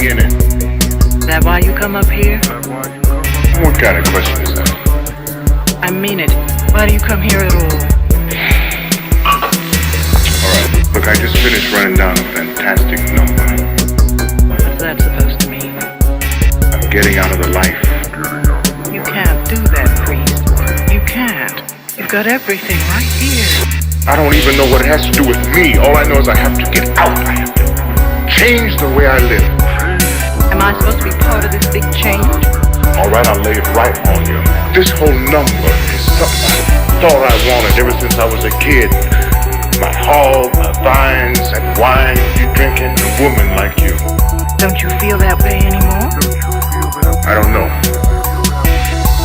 beginning. Is that why you come up here? What kind of question is that? I mean it. Why do you come here at all? Alright, look, I just finished running down a fantastic number. What's that supposed to mean? I'm getting out of the life. You can't do that, priest. You can't. You've got everything right here. I don't even know what it has to do with me. All I know is I have to get out. I have to change the way I live. Am I supposed to be part of this big change? Alright, I'll lay it right on you. This whole number is something I thought I wanted ever since I was a kid. My hog, my vines, and wine you drinking, a woman like you. Don't you feel that way anymore? I don't know.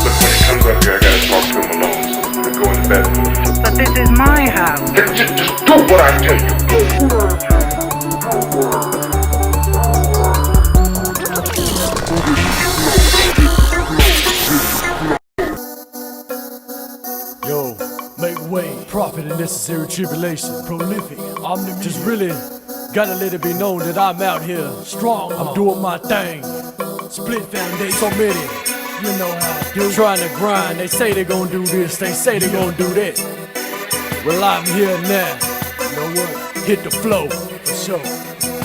Look, when he comes up here, I gotta talk to him alone, so I'm gonna go in the bedroom. But this is my house. Just do what I tell you. Yo, make way, profit and necessary tribulation, prolific, omnipotent. Just really gotta let it be known that I'm out here strong. I'm doing my thing. Split foundation, so many, you know how I do. Trying to grind, they say they gon' do this, they say they gon' do that. Well, I'm here now. You know what? Hit the flow, for sure.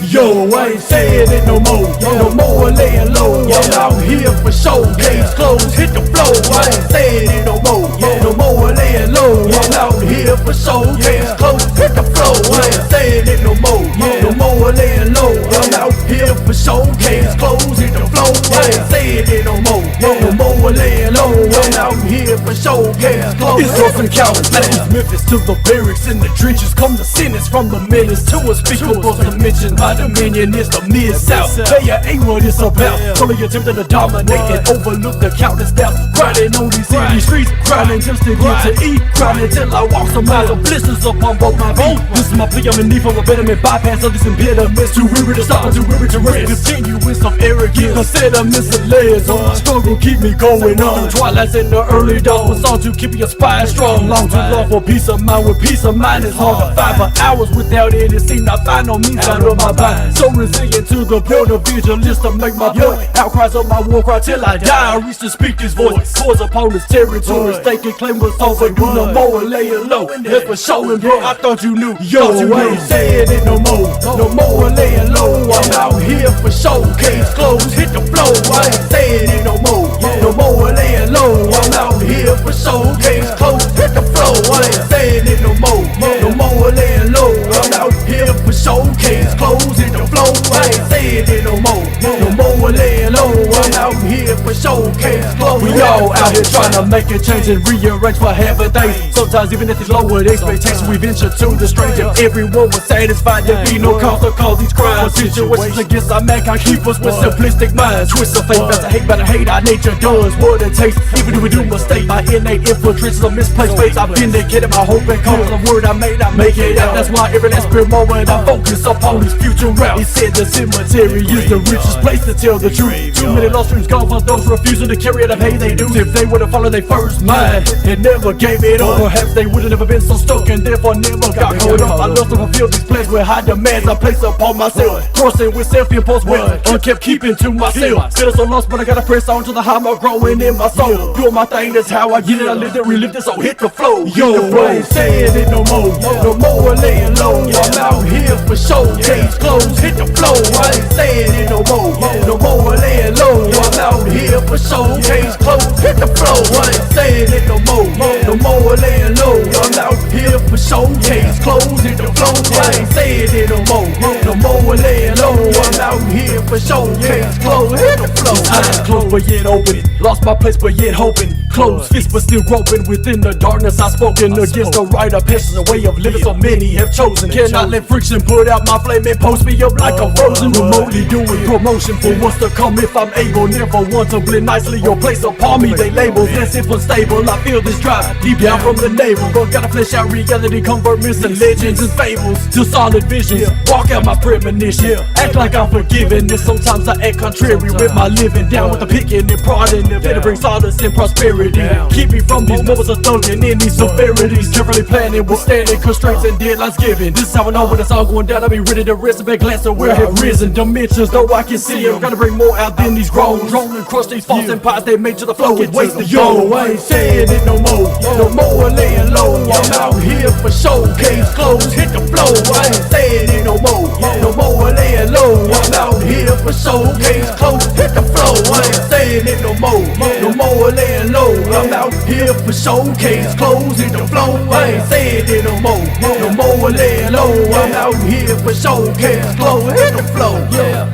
Yo, I ain't saying it no more. No more laying low. I'm out here for show. Case closed, hit the flow. I ain't saying it no more. No more laying low. I'm out here for show. Case closed, hit the flow. I ain't saying it no more. No more laying low. I'm out here for show. Case closed, hit the flow. I ain't saying it no more. No more laying low. I'm out here for show. Case closed. It's off and cowards. Memphis to the barracks in the trenches. Come the sentence from the menace to unspeakable dimension. My dominion is the mid-south. Player ain't what it's about. Fully attempting to dominate and overlook the countless doubts. Grinding on these city streets, grinding just to get to eat. Grinding till I walk some miles of blisters upon both my feet. This is my plea, I'm in need for a betterment. Bypass of these impediments. Too weary to stop, too weary to rest. Continue with some arrogance. Consider miscellaneous. Struggle keep me going on. Twilights in the early dawn. A song to keep your spine strong. Long too long for peace of mind. With peace of mind it's hard to find. For hours without it seems I find no means out of my mind. So resilient to the point of vigilance to make my point. Outcries of my war cry till I die. I reach to speak this voice. Cause upon this territory. Staking claim was over. Do no more laying low. That's for showing, bro. I thought you knew. Yo, I ain't saying it no more. No more laying low. I'm out here for show. Case closed, hit the flow. I ain't saying it no more. No more laying low. I'm out here for show. Case closed, hit the flow. I ain't saying it no more. No more laying low. I'm out here for show. Case closed, hit the flow. I ain't saying it no more. No more laying low. I'm out here for showcase clothes. We all out here trying to make a change and rearrange for heaven things. Sometimes even if it's lowered expectations, we venture to the stranger. Everyone was satisfied, there be no cause to cause these crimes. Situations against our mankind keep us with simplistic minds. Twist of faith, better hate, better hate. Our nature does what it takes. Even if we do mistake, my innate infiltrates some misplaced faith. I've vindicated my hope and cause the word I made, I make it out. That's why every last spirit moment I focus upon these future routes. He said the cemetery is the richest place to tell the truth. Too many lost dreams gone for those refusing to carry out the pay they do. If they would've followed their first mind and never gave it up, perhaps they would've never been so stuck and therefore never got caught up. I love to fulfill these plans with high demands I place upon myself. Crossing with self-imposed wealth, kept keeping to myself. Feeling so lost, but I gotta press on to the high mark growing in my soul. Doing my thing, that's how I get it. I lived it, relived it, so hit the flow. Yo, I ain't saying it no more. No more laying low. I'm out here for show. Case closed, hit the flow. I ain't saying it no more. No more laying low. I'm out here for show. Case closed, hit the flow. I ain't saying it no more. No more laying low. I'm out here for show. Case closed, hit the flow. I ain't saying it no more. No more laying low. I'm out here for show. Case closed, hit the flow. Eyes closed but yet open. Lost my place but yet hoping. Closed fists but still groping. Within the darkness I spoken against the right of passion. A way of living so many have chosen. Cannot let friction put out my flame and post me up like a frozen. Remotely doing promotion for what's to come if I'm able. Never want to blend nicely or place upon me they labels as if unstable. I feel this drive deep down from the navel. But gotta flesh out reality, convert myths and legends and fables. to solid visions. Walk out my premonition. Act like I'm forgiving, and sometimes I act contrary with my living. Down with the picking and prodding, and to bring solace and prosperity. Keep me from these moments of thugging and these severities. Carefully planning, withstanding constraints and deadlines given. This is how I know when it's all going down. I'll be ready to rest and glance at where I have risen. Dimensions, though I can see them. Gotta bring more out than these groans. Roll and crush these false empires they made to the flow. It wastes the yo. I ain't saying it no more. No more laying low. I'm out here for showcase clothes. Hit the flow. I ain't saying it no more. No more laying low. I'm out here for showcase clothes. Hit the flow. I ain't saying it no more. No more laying low. I'm out here for showcase clothes. Hit the flow. I ain't saying it no more. No more laying low. I'm out here for showcase clothes. Hit the flow. Yeah.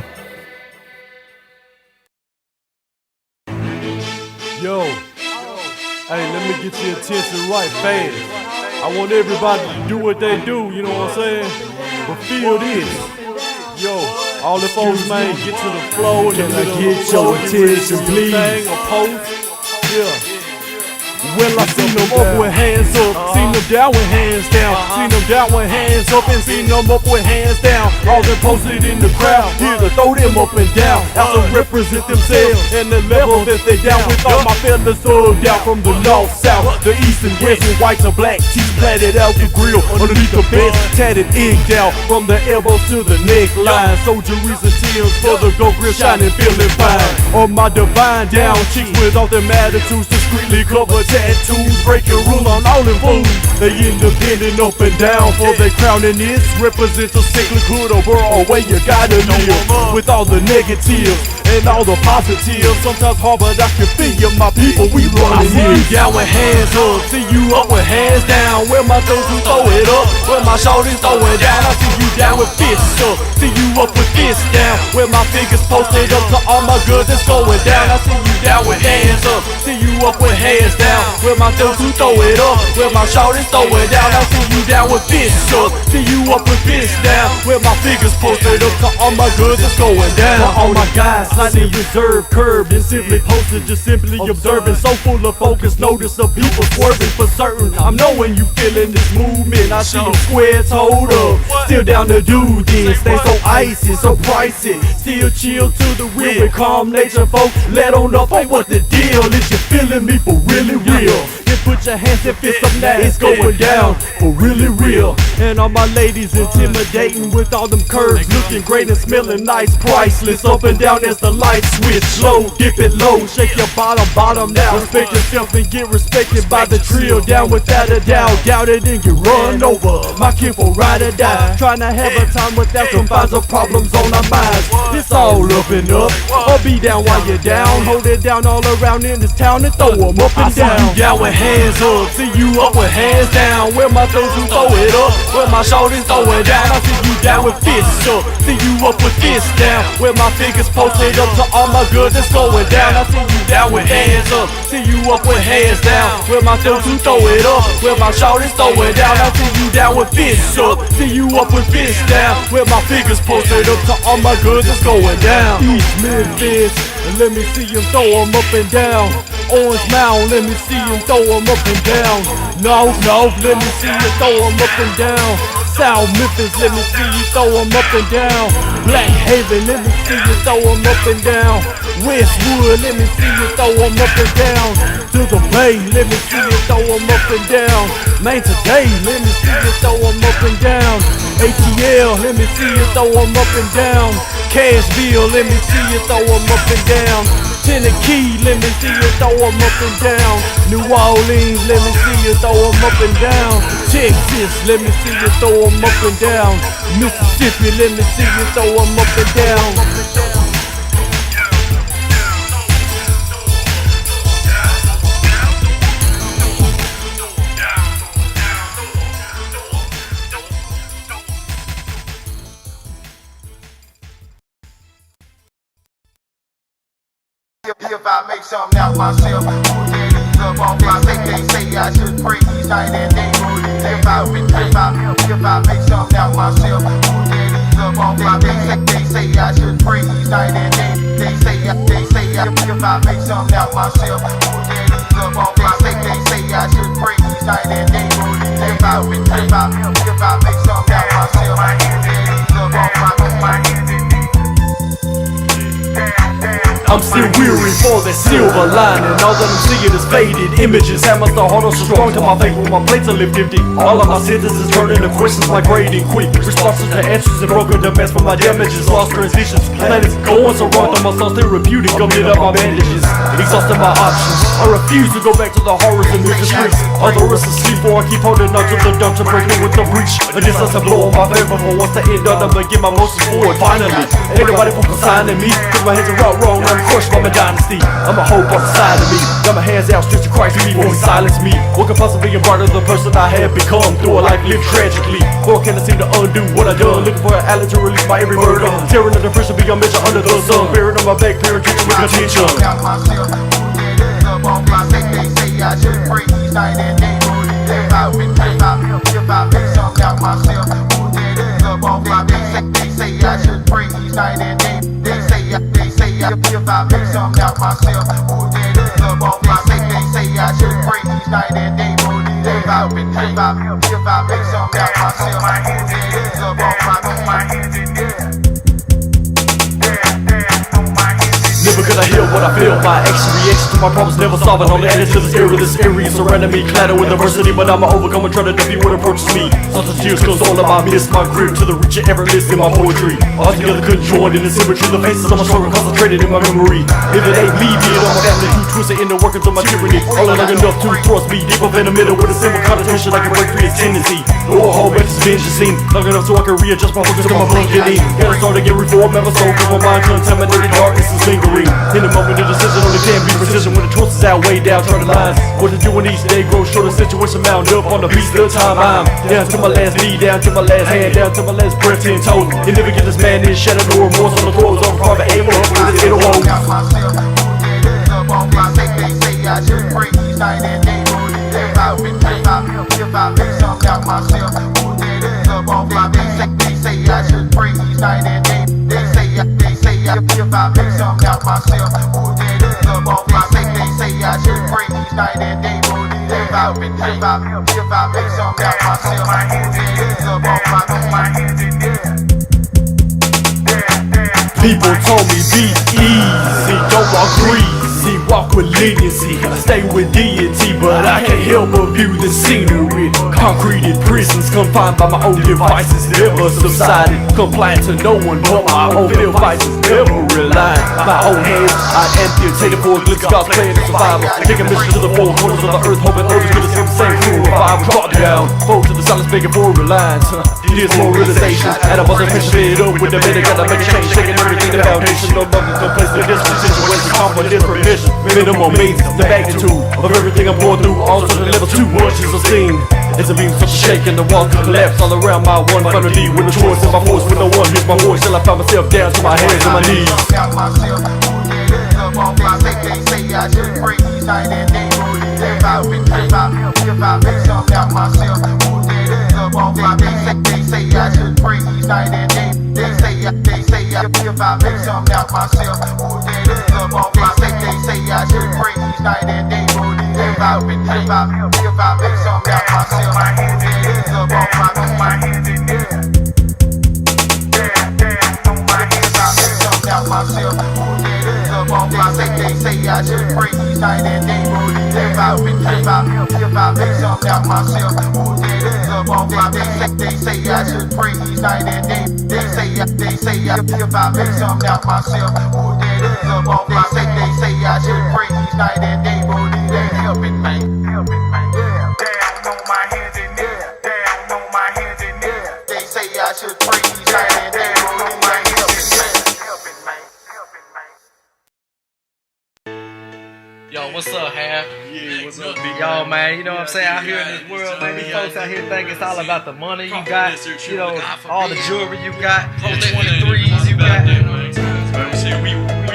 Yo, hey, let me get your attention right fast. I want everybody to do what they do, you know what I'm saying? But feel this. Yo, all the folks, man, get to the flow. Can I get your attention, please? A post? Yeah. Well, I seen them up with hands up, seen them down with hands down, seen them down with hands up, and seen them up with hands down. All them posted in the crowd, here to throw them up and down, out to represent themselves and the level that they down with. All my fellas thugged out from the north, south, the east and west, with whites or black teeth platted out the grill, underneath the vest, tatted inked out from the elbows to the neckline. Soldieries and tears for the gold grill, shining, feeling fine. On my divine down cheeks with all them attitudes, discreetly covered tattoos, breaking rules on all them fools. They independent up and down for their crown, and this represents a cyclical world where you gotta live with all the negatives and all the positives. Sometimes hard, but I can feel you, my people, we running here. I see you down with hands up, see you up with hands down. Where my thugs who throw it up, where my shoulders throw it down. I see you down with fists up, see you up with fists down. Where my fingers posted up to all my goods that's going down. I see you down with hands up, see you up with hands down. Where my thugs who throw it up, where my shoulders throw it down. I see you down with fists up, see you up with fists down. Where my fingers posted up to all my goods that's going down. For all my guys, slightly reserved, curved, and simply posted, just simply observing. So full of focus, notice of people swerving for certain. I'm knowing you feeling this movement. I see you square toed up, still down to do this. Stay so icy, so pricey, still chill to the real with calm nature, folks. Let on up on what the deal is. You feeling me for really real? Then put your hands and fists up now, it's going down for really real. And all my ladies intimidating with all them curves, looking great and smelling nice, priceless. Up and down as the light switch, slow, dip it low, shake your bottom now. Respect yourself and get respected by the trio. Down without a doubt, doubt it and get run over. My kid will ride or die, trying to have a time without some vibes of problems on our minds. It's all up and up, or be down while you're down. Hold it down all around in this town and throw them up and down. See you down with hands up, see you up with hands down. Where my thugs who throw it up, where my shoulders throw it down. I see you down with fists up, see you up with fists down. Where my fingers posted up to all my goods that's going down. I see you down with hands up, see you up with hands down. Where my thugs who throw it up, where my shoulders throw it down. I see you down with fists up, see you up with fists down. Where my fingers posted up to all my goods that's going down. East Memphis, and let me see you throw them up and down. Orange Mound, let me see you throw them up and down. North, let me see you throw them up and down. South Memphis, let me see you throw them up and down. Black Haven, let me see you throw them up and down. Westwood, let me see you throw them up and down. To the Bay, let me see you throw them up and down. Main today, let me see you throw them up and down. ATL, let me see you throw them up and down. Cashville, let me see you throw them up and down. Tennessee, let me see you throw them up and down. New Orleans, let me see you throw them up and down. Texas, let me see you throw them up and down. Mississippi, let me see you throw them up and down. If I make something out myself, who did it up on my they say I should pray each night and day. If I make something out myself, who did it up on my they say I should pray each night and day. They say if I make something out myself, who did it up on my they say I should pray each night and day. make something out myself, my hands in these up on my hands in these. I'm still weary for that silver lining. All that I'm seeing is faded images. Hammers the heart so strong to my face when my plates are left empty. All of my sentences turn into questions like grading quick. Responses to answers and broken demands for my damages. Lost transitions. Planets going so wrong to myself therapeutic. Gumming up my bandages. Exhausting my options. I refuse to go back to the horrors and movie scripts. Other is asleep or I keep holding on to the dump to break me with the breach. A distance to blow on my favor for once the end done. I'ma get my motions forward finally. Everybody for consigning me. Cause my hands are out wrong. I'm crushed by my dynasty. I'm a hope on the side of me. Got my hands outstretched to Christ before he silence me. What could possibly be brighter than the person I have become through a life lived tragically? Or can I seem to undo what I done? Looking for an outlet to release my every word on. Tearing the depression beyond measure under the sun. Buried on my back, peering teaching with contention. They say I should freeze night and day. If I make something out myself, up on my they say I should freeze night and day. They say if I make something out myself, up on my they say I should freeze night and day. If I make something out myself, my hands in up on my hands in Never could I hear what I feel. My action reaction to my problems never solving. Only added to this area surrounding me. Clatter with adversity, but I'ma overcome and try to defeat what approaches me. Such as tears cause all of my miss my grip to the reach of every list in my poetry. All together couldn't join in the symmetry. The faces of my struggle concentrated in my memory. If it ain't me, be it on my family who twisted in the workings of my tyranny. All long enough to thrust me deep up in the middle with a simple connotation I can break free its tendency. The whole whole back is vengeance scene. Long enough so I can readjust my focus to my blood getting. Gotta start to get reform ever so cause my mind contaminated darkness is lingering. In a moment the decision only can be precision when the choices outweigh down turning lines. What to do when each day grows short, the situation mound up on the beast of time. I'm down to my last knee, down to my last hand, down to my last breath, 10 toes. You never get this man in shadow, no remorse on the throats of private aim up with it alone. They say I should freeze night and day. If I make something out myself, up on my they say I should freeze night and day. They say if I make something out myself, up on my they say I should freeze night and day. If I make something out myself, my hands up on my hands in there. People told me be easy, don't walk greasy, walk with leniency, stay with deity, but I can't help but view the scenery. Concreted prisons confined by my own devices, never subsided, compliant to no one but my own field vices, never reliant. My own hands, I amputated for a glimpse God's plan of survival. Taking mission to the four corners of the earth, hoping others could escape the same cruel revival. Brought down, fold to the silence, begging for reliance. There's more realization, and I wasn't patient up with the minute, gotta make a change, taking everything the foundation of the place in this situation, confidence, permission, minimum means the magnitude of everything I'm going through. Also the level too much is a scene. It's a beam such a shake and the walls could collapse all around my one finally with no choice in my voice, with no one hears my voice till I find myself down to my hands and my knees. They say I should freeze night and day. If I make something out myself, they say I should freeze night and day. They say if I make something out myself, they say I should freeze night and day. If I make something out myself, my hands up on my hands in there. My hands I make something out myself. They say I should freeze night and day. If I make something out myself, they say I should freeze night and day. They say if I make something out myself, they say I should freeze night and day. Help it, man. Help it, man. Down on my hands in there. Down on my hands in there. They say I should freeze night and day. Down on my hands in there. Help it, man. Help it, man. Yo, what's up, Half? Yeah, what's up, big Yo, man, you know what I'm saying? Out here in this world, man, these folks out here think it's all about the money you got, you know, all the jewelry you got, the 23s you got.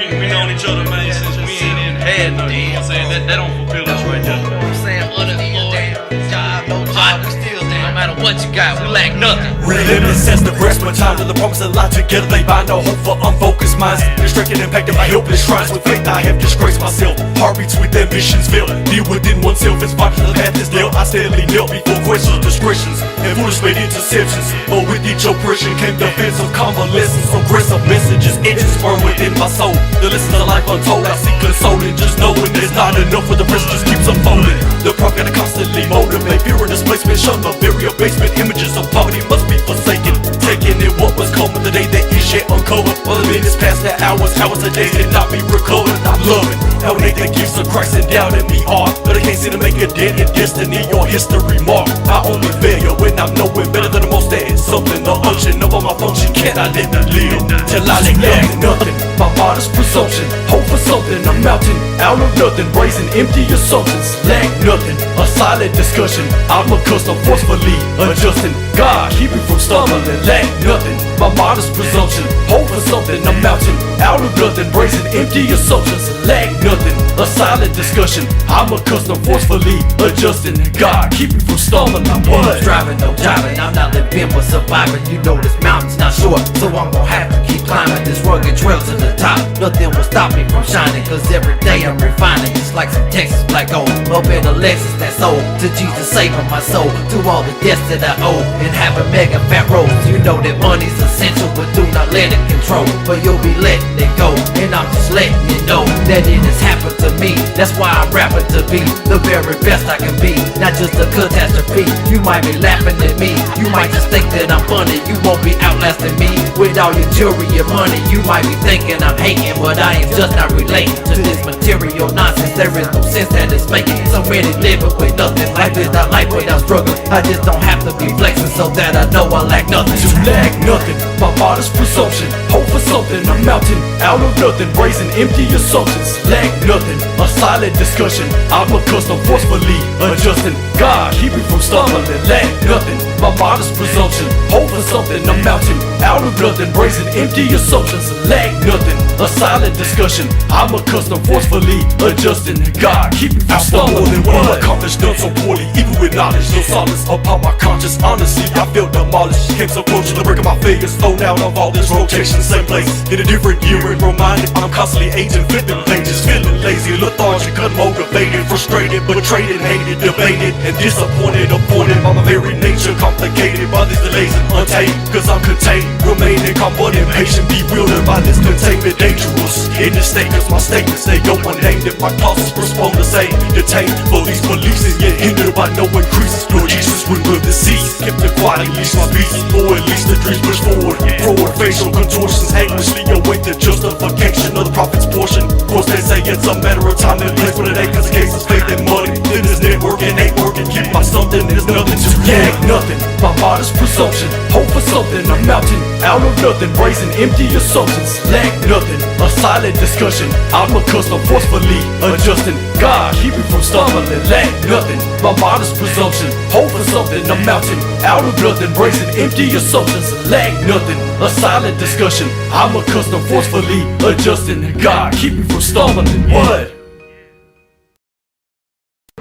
We known each other, man, since we ain't had nothing. You know what I'm saying? That don't fulfill us right there. You know what I'm saying? Unemployed, job, no job, we still stand. No matter what you got, we lack nothing. Real innocence, the rest, but time to the promise of life together. They find no hope for unfocused minds. Distracted, impacted by helpless shrines. With faith, I have disgraced myself. Heartbeats with ambitions fail. Deal within oneself, as far as the path is dealt. I steadily knelt before questions, discretions, and foolish made interceptions. But with each oppression came defense of convalescence. Aggressive messages, inches burn within my soul. The lessons of life untold, I seek consoling. Just knowing there's not enough for the pressure just keeps unfolding. The prophet gotta constantly motivate. Fear and displacement, shun the very abasement. Images of poverty must be forsaken. Taking in what was coming, the day that is yet uncovered. For the minutes past the hours a day cannot be recovered. I'm loving how they the gifts of Christ and down in me are. But I can't seem to make a dent in destiny or history mark. I only failure when I'm knowing better than the most. That is something, the unction of all my function. Can I let me live till I lack nothing? My modest presumption, hope for something. A mountain out of nothing, raising empty assumptions. Lack nothing, a silent discussion. I'm accustomed, forcefully adjusting. God, keep me from stumbling. Lack nothing, my modest presumption, hope for something. A mountain out of nothing, raising empty assumptions. Lack nothing, a silent discussion. I'm accustomed, forcefully adjusting. God, keep me from stumbling. What? Driving, no driving, I'm not living but surviving. You know this mountain's not short, so I'm gonna have to keep climbing this rugged trail to the top. Nothing will stop me from shining, cause every day I'm refining. Just like some Texas black gold, up in a Lexus that's sold to Jesus, saving my soul. To all the debts that I owe, and having mega fat rolls. You know that money's essential, but do not let it control. But you'll be letting it go, and I'm just letting you know that it has happened to me. That's why I'm rapping to be the very best I can be, not just a catastrophe. You might be laughing at me, you might just think that I'm funny. You won't be outlasting me with all your jewelry and money. You might be thinking I'm hating, but I am just not relating to this material nonsense. There is no sense that it's making. So many living with nothing. Life is not life without struggle. I just don't have to be flexing so that I know I lack nothing. To lack nothing, my modest presumption, hope for something. A mountain out of nothing, raising empty assumptions. Lack nothing, a silent discussion. I'm accustomed, forcefully adjusting. God, keep me from stumbling. Lack nothing, my modest presumption, hope for something. A mountain out of nothing, raising empty assumptions. Lack nothing, a silent discussion. I'm accustomed, forcefully adjusting. God, keep me from stumbling. What I'm accomplished, done so poorly, even with knowledge, no solace upon my conscience. Honestly, I felt demolished. Came so close to the break of my failures, thrown out of all this rotation. Same place, in a different year and reminded. I'm constantly aging, flipping pages, feeling lazy, lethargic, unmotivated, frustrated, betrayed and hated, debated, and disappointed, appointed by my very nature, complicated by these delays and untamed. Cause I'm contained, remaining calm but impatient, bewildered by this containment, dangerous. In this state, cause my statements, they go unnamed. If my causes respond the same, detained for these beliefs and yet hindered by no increases. Lord Jesus, when will this cease? Kept the quiet, at least my peace, or at least the dreams push forward. Forward facial contortions, aimlessly await the justification of the prophet's portion. Of course they say it's a matter of time and place, but it ain't cause the case is faith and money. Then this networking ain't working, keep my something, there's nothing to lack nothing. My modest presumption, hope for something. A mountain out of nothing, raising empty assumptions. Lack nothing, a silent discussion. I'm accustomed, forcefully adjusting. God, keep me from stumbling. Lack nothing, my modest presumption, hope for something. A mountain out of nothing, raising empty assumptions. Lack nothing, a silent discussion. I'm accustomed, forcefully adjusting. God, keep me from stumbling. What?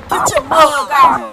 Get your mug out.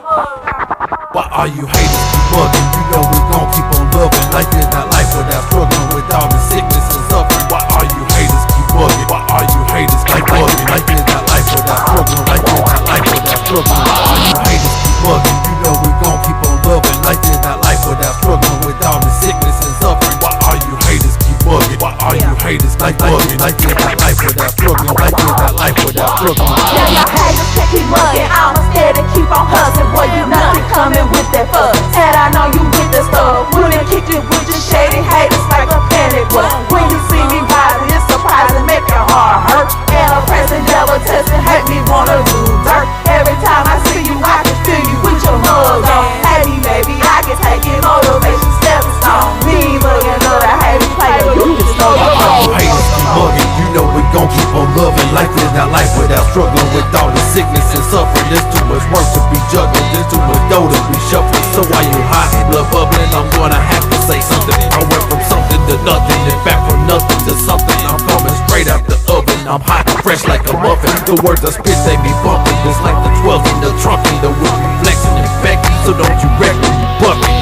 Why are you haters keep bugging? You know we gon' keep on loving. Life is not life without struggling, with all the sickness and suffering. Why are you haters keep bugging? Why are you haters keep bugging? Life is not life without struggling. Life is not life without struggling. Why are you haters keep bugging? You know we gon' keep on loving. Life is not life without struggling, with all the sickness and suffering. Why are you haters keep bugging? Why are you haters keep bugging? Life is not life without struggling. Life is not life without struggling. Yeah, y'all haters can't keep mugging. I'ma steady keep on hustling. Boy, you nothing coming with that fuss. Had I know you with the stuff, wouldn't kick it with your shady haters like a panic bus. When you see me rising, it's surprising, make your heart hurt. And a present devil testing, hate me wanna do dirt. Every time I see you, I can feel you with your mug on. Hey, maybe I can take it, motivation, stepping stone. Me looking up, I hate me play, but you just know you're wrong. You haters keep bugging, you know we gon' keep on loving. Life is not life without struggling, with all the sickness and suffering. There's too much work to be juggling, there's too much dough to be shuffling. So while you hot, blood bubbling, I'm gonna have to say something. I went from something to nothing, and back from nothing to something. I'm coming straight out the oven, I'm hot and fresh like a muffin. The words I spit, they be bumping, just like the 12 in the trunk. And the whip be flexing and becking, so don't you wreck when you bumping.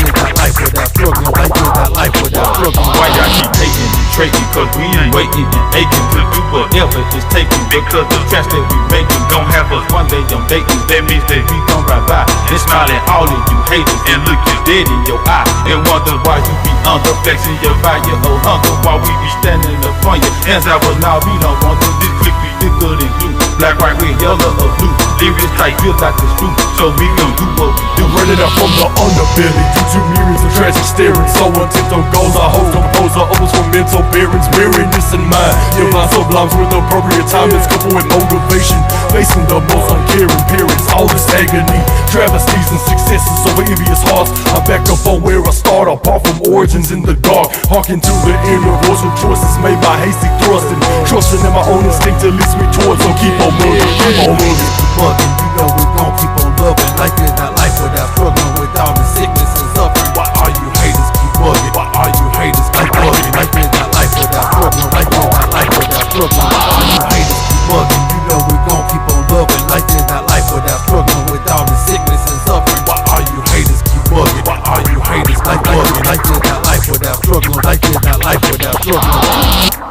living that life without struggling. Life without life without struggling. Why y'all keep hating and trading? Cause we ain't waiting and aching to do whatever it's taking. Because the tracks that we making gon' have us one day on dating. That means that we gon' ride by and smile at all of you haters and look you dead in your eye and wonder why you be under flexing your 5-year-old hunger while we be standing up on your hands out. But now we don't want to. This click be thicker than glue. Black, white, red, yellow, or blue. Lyrics tight, feel like the screw. So we gon' do what we do. Running up from the underbelly due to myriads of tragic staring. So intent on goals, I host composer, almost from mental bearings. Bearing this in mind, your mind sublimes with appropriate time. It's coupled with motivation, facing the most uncaring parents. All this agony, travesties and successes over envious hearts. I'm back up on where I start, apart from origins in the dark. Harking to the inner voice of choices made by hasty thrusting. Trusting in my own instinct to lead me towards. So keep on moving, keep on moving. Muggin, you know we gon' keep on loving. Life is not life without struggling with all the sickness and suffering. Why are you haters keep mugging? Why are you haters keep mugging? Life is not life without struggling. Life is not life without struggling. Why are you haters keep mugging? You know we gon' keep on loving. Life is not life without struggling with all the sickness and suffering. Why are you haters keep mugging? Why are you haters keep mugging? Life is not life without struggling. Life is not life without struggling.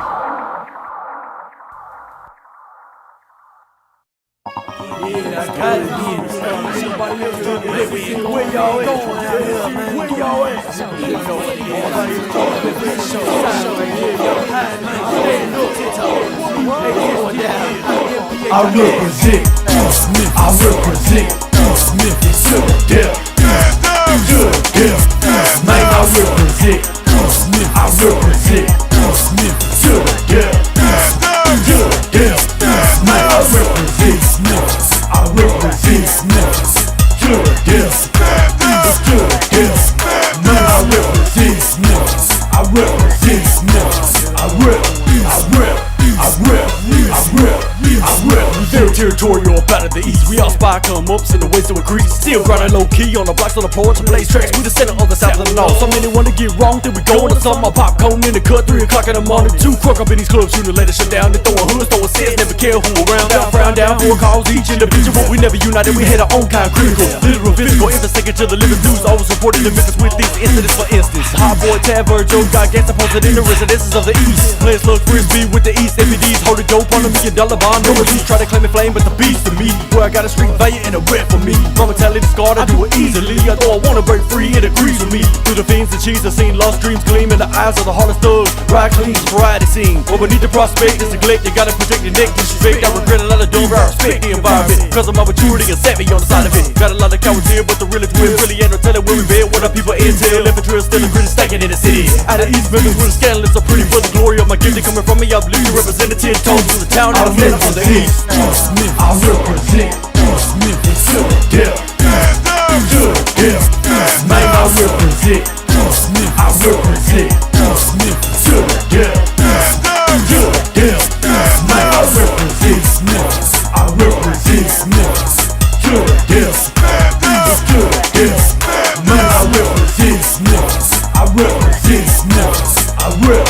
Yeah, I got it. Somebody else doing it. Where y'all at? Where y'all at? I represent Smith. I represent Smith. To the death. To the death. Man, I represent Smith. I represent Smith. To the death. To the death. Man, I represent Smith. I represent Memphis. To the death. To the death. Man, I represent Memphis. I represent Memphis. I rep. Very territorial about the east. We all spy come ups in the ways to increase. Still grinding low key on the blocks on the porch and blaze tracks. We the center of the south and the north. So many wanna get wrong, then we go on to something. I pop cone in the cut, 3 o'clock in the morning. 2 crunk up in these clubs, shooting let it shut down. They throwing hoods, throwing sets, never care who around. Down, frown down, 4 calls each individual. We never united, we had our own kind critical. Literal, physical, emphasis taken to the living news. Always supported the Memphis with these incidents, for instance. Hot boy, Tab, Virgil, got gangsta posted in the residences of the east. Players look frisbee with the east. MPDs holding dope on $1 million bond. No release, try to claim it flame, but the beast to me. Where I got a street value and a rep for me. My mentality scarred, I do it easily. Although I wanna break free, it agrees with me. Through the fiends and cheese, I've seen lost dreams gleam in the eyes of the hardest thugs. Ride clean, variety scene. But we need to prospect, this neglect, you gotta protect your neck, disrespect. I regret a lot of dumb, I respect the environment. Cause of my maturity and savvy on the side of it. Got a lot of cowards here, but the realest win really ain't no telling where we been. What our people intel, if a trail still a grit stacking in the city. Out of East Memphis with a scandalous, so pretty for the glory of my gift. Coming from me, I believe you represent 10 toes to the town. I represent from the east. I represent Smith to the death. To the death. Man, I represent Smith. I represent Smith to the death. To the death. Man, I represent Smith. I represent Smith to the death. To the death. Man, I represent Smith. I represent Smith. I rep.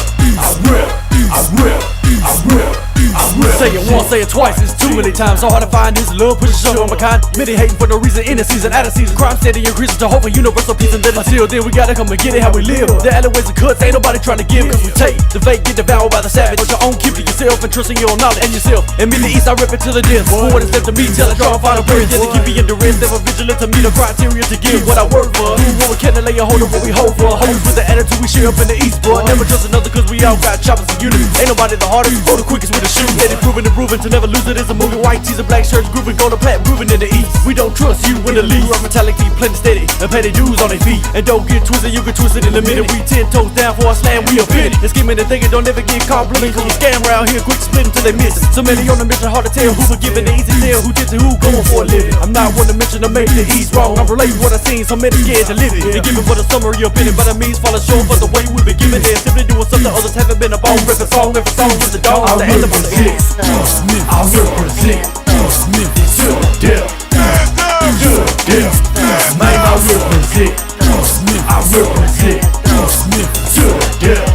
Say it once, say it twice, it's too many times. So hard to find this love, push yourself on my kind. Many hating for no reason, in the season, out of season. Crime steady increases to hope for universal peace. And then until then, we gotta come and get it how we live. The alleyways and cuts, ain't nobody trying to give. Cause we take, the fake, get devoured by the savage. But your own, keep it yourself and trusting your own knowledge and yourself. And me the east, I rep it to the death. For what is left to me, tell it, try and find a prayer. Then to keep me in the rest, never vigilant to meet the criteria to give what I work for. Do what we can to lay a hold of what we hold for. Hoes with the attitude we share up in the east, bro. Never trust another cause we all got choppers and unity. Ain't nobody the hardest, or the quickest with a shoe. Steady proving and proving to never lose it. It's a movie, white tees and black shirts, grooving, gold and plat, grooving in the east. We don't trust you in the league. Our mentality plenty steady and pay the dues on their feet. And don't get twisted, you get twisted in the minute. We 10 toes down for a slam, we offended. And scheming and thinking, don't ever get caught blinking. Cause we scam around here, quick split until they miss it. So many on the mission, hard to tell who forgiving, the easy tell who gets it, who going for a living. I'm not one to mention to make the east wrong. I'm relating what I seen, so many scared to live it. And giving for the summary of it, but I means falling short for the way we've been giving it. Simply doing something others haven't been about. Ripping song with the dog. I represent Smith. I represent Smith to the death. To the death. Man, I represent Smith. I represent Smith to the death.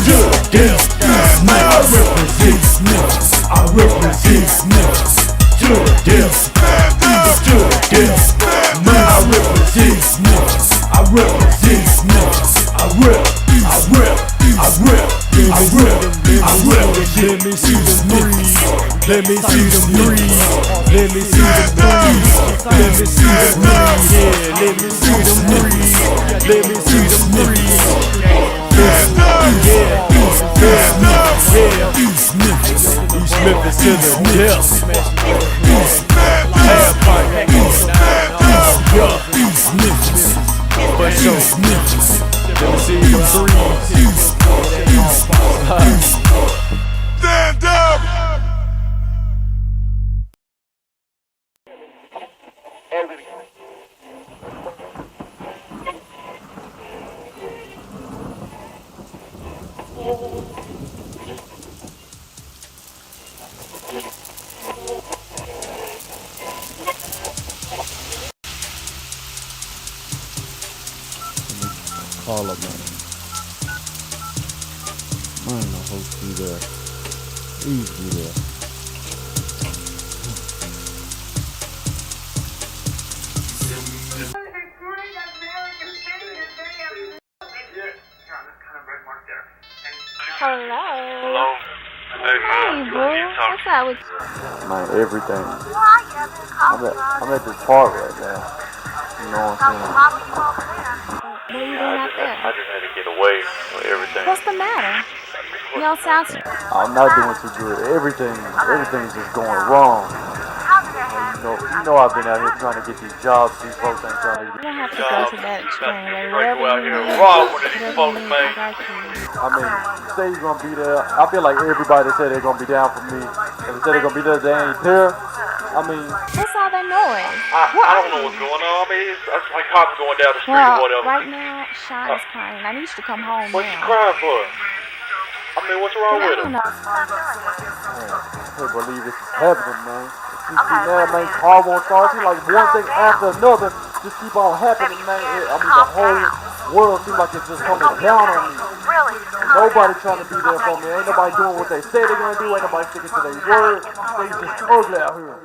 To the death. Man, I represent Smith. I represent Smith to the death. To the death. Man, I represent Smith. I represent Memphis. I rep. Let me see them breeze. Let me see them breeze. Let me see them breeze. Let me see them breeze. Yeah, let me see them breeze. Let me see them breeze. East Memphis to the depths. East Memphis. For sure. Let me see them breeze. Stand up! Call up, man. I ain't no host be there. Please be there. Hello. Hey, boo. What's up with you? Man, everything. I'm at this park right now. You know what I'm saying? What are you doing out there? I just had to get away from everything. What's the matter? You don't sound too... I'm not doing too good. Everything's just going wrong. You know I've been out here trying to get these jobs. These folks ain't trying to get You don't have to go to that extreme. Whatever you need, I mean, you say you're gonna be there. I feel like everybody said they're gonna be down for me. If they said they're gonna be there, they ain't there. I mean, what's all that noise? I don't know what's going on. I mean, it's like cops going down the street or whatever. Right now, Sean is crying. I need you to come home now. What you crying for? I mean, what's wrong with him? I can't believe this is happening, man. You see now, man, car won't start. It's like one thing after another just keep on happening, man. I mean, the whole world seems like it's just coming down on me. Nobody trying to be there for me. Ain't nobody doing what they say they're gonna do. Ain't nobody sticking to their word. They just ugly out here.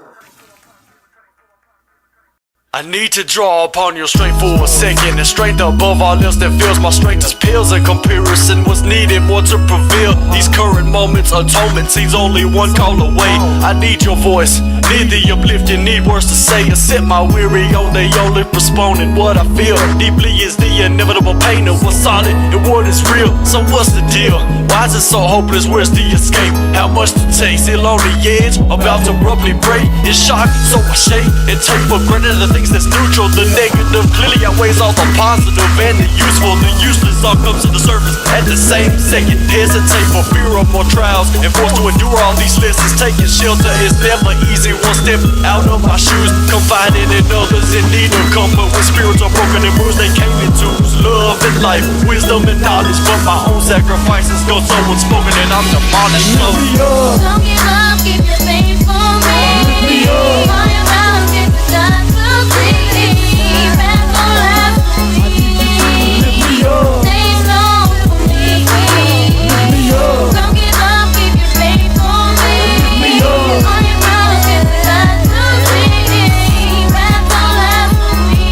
I need to draw upon your strength for a second. And strength above all else that fills my strength as pills. A comparison was needed more to prevail. These current moments, atonement seems only one call away. I need your voice, need the uplifting, need words to say. I set my weary on the only postponing what I feel. Deeply is the inevitable pain of what's solid and what is real. So what's the deal? Why is it so hopeless? Where's the escape? How much to take? Still on the edge, about to abruptly break. It's shock, so I shake and take for granted the things that's neutral. The negative clearly outweighs all the positive and the useful. The useless all comes to the surface at the same second. Hesitate for fear of more trials and forced to endure all these lessons. Taking shelter is never easy. One step out of my shoes, confiding in others in need of comfort. When spirits are broken and bruised, they came into love and life, wisdom and knowledge. But my own sacrifices go so unspoken and I'm demolished. Don't give up, keep your faith for me. All your mouth, get the dust to breathe. Back on life for me. Stay strong for me. Don't give up, keep your faith for me. All your mouth, get the dust to breathe. Back on life for me.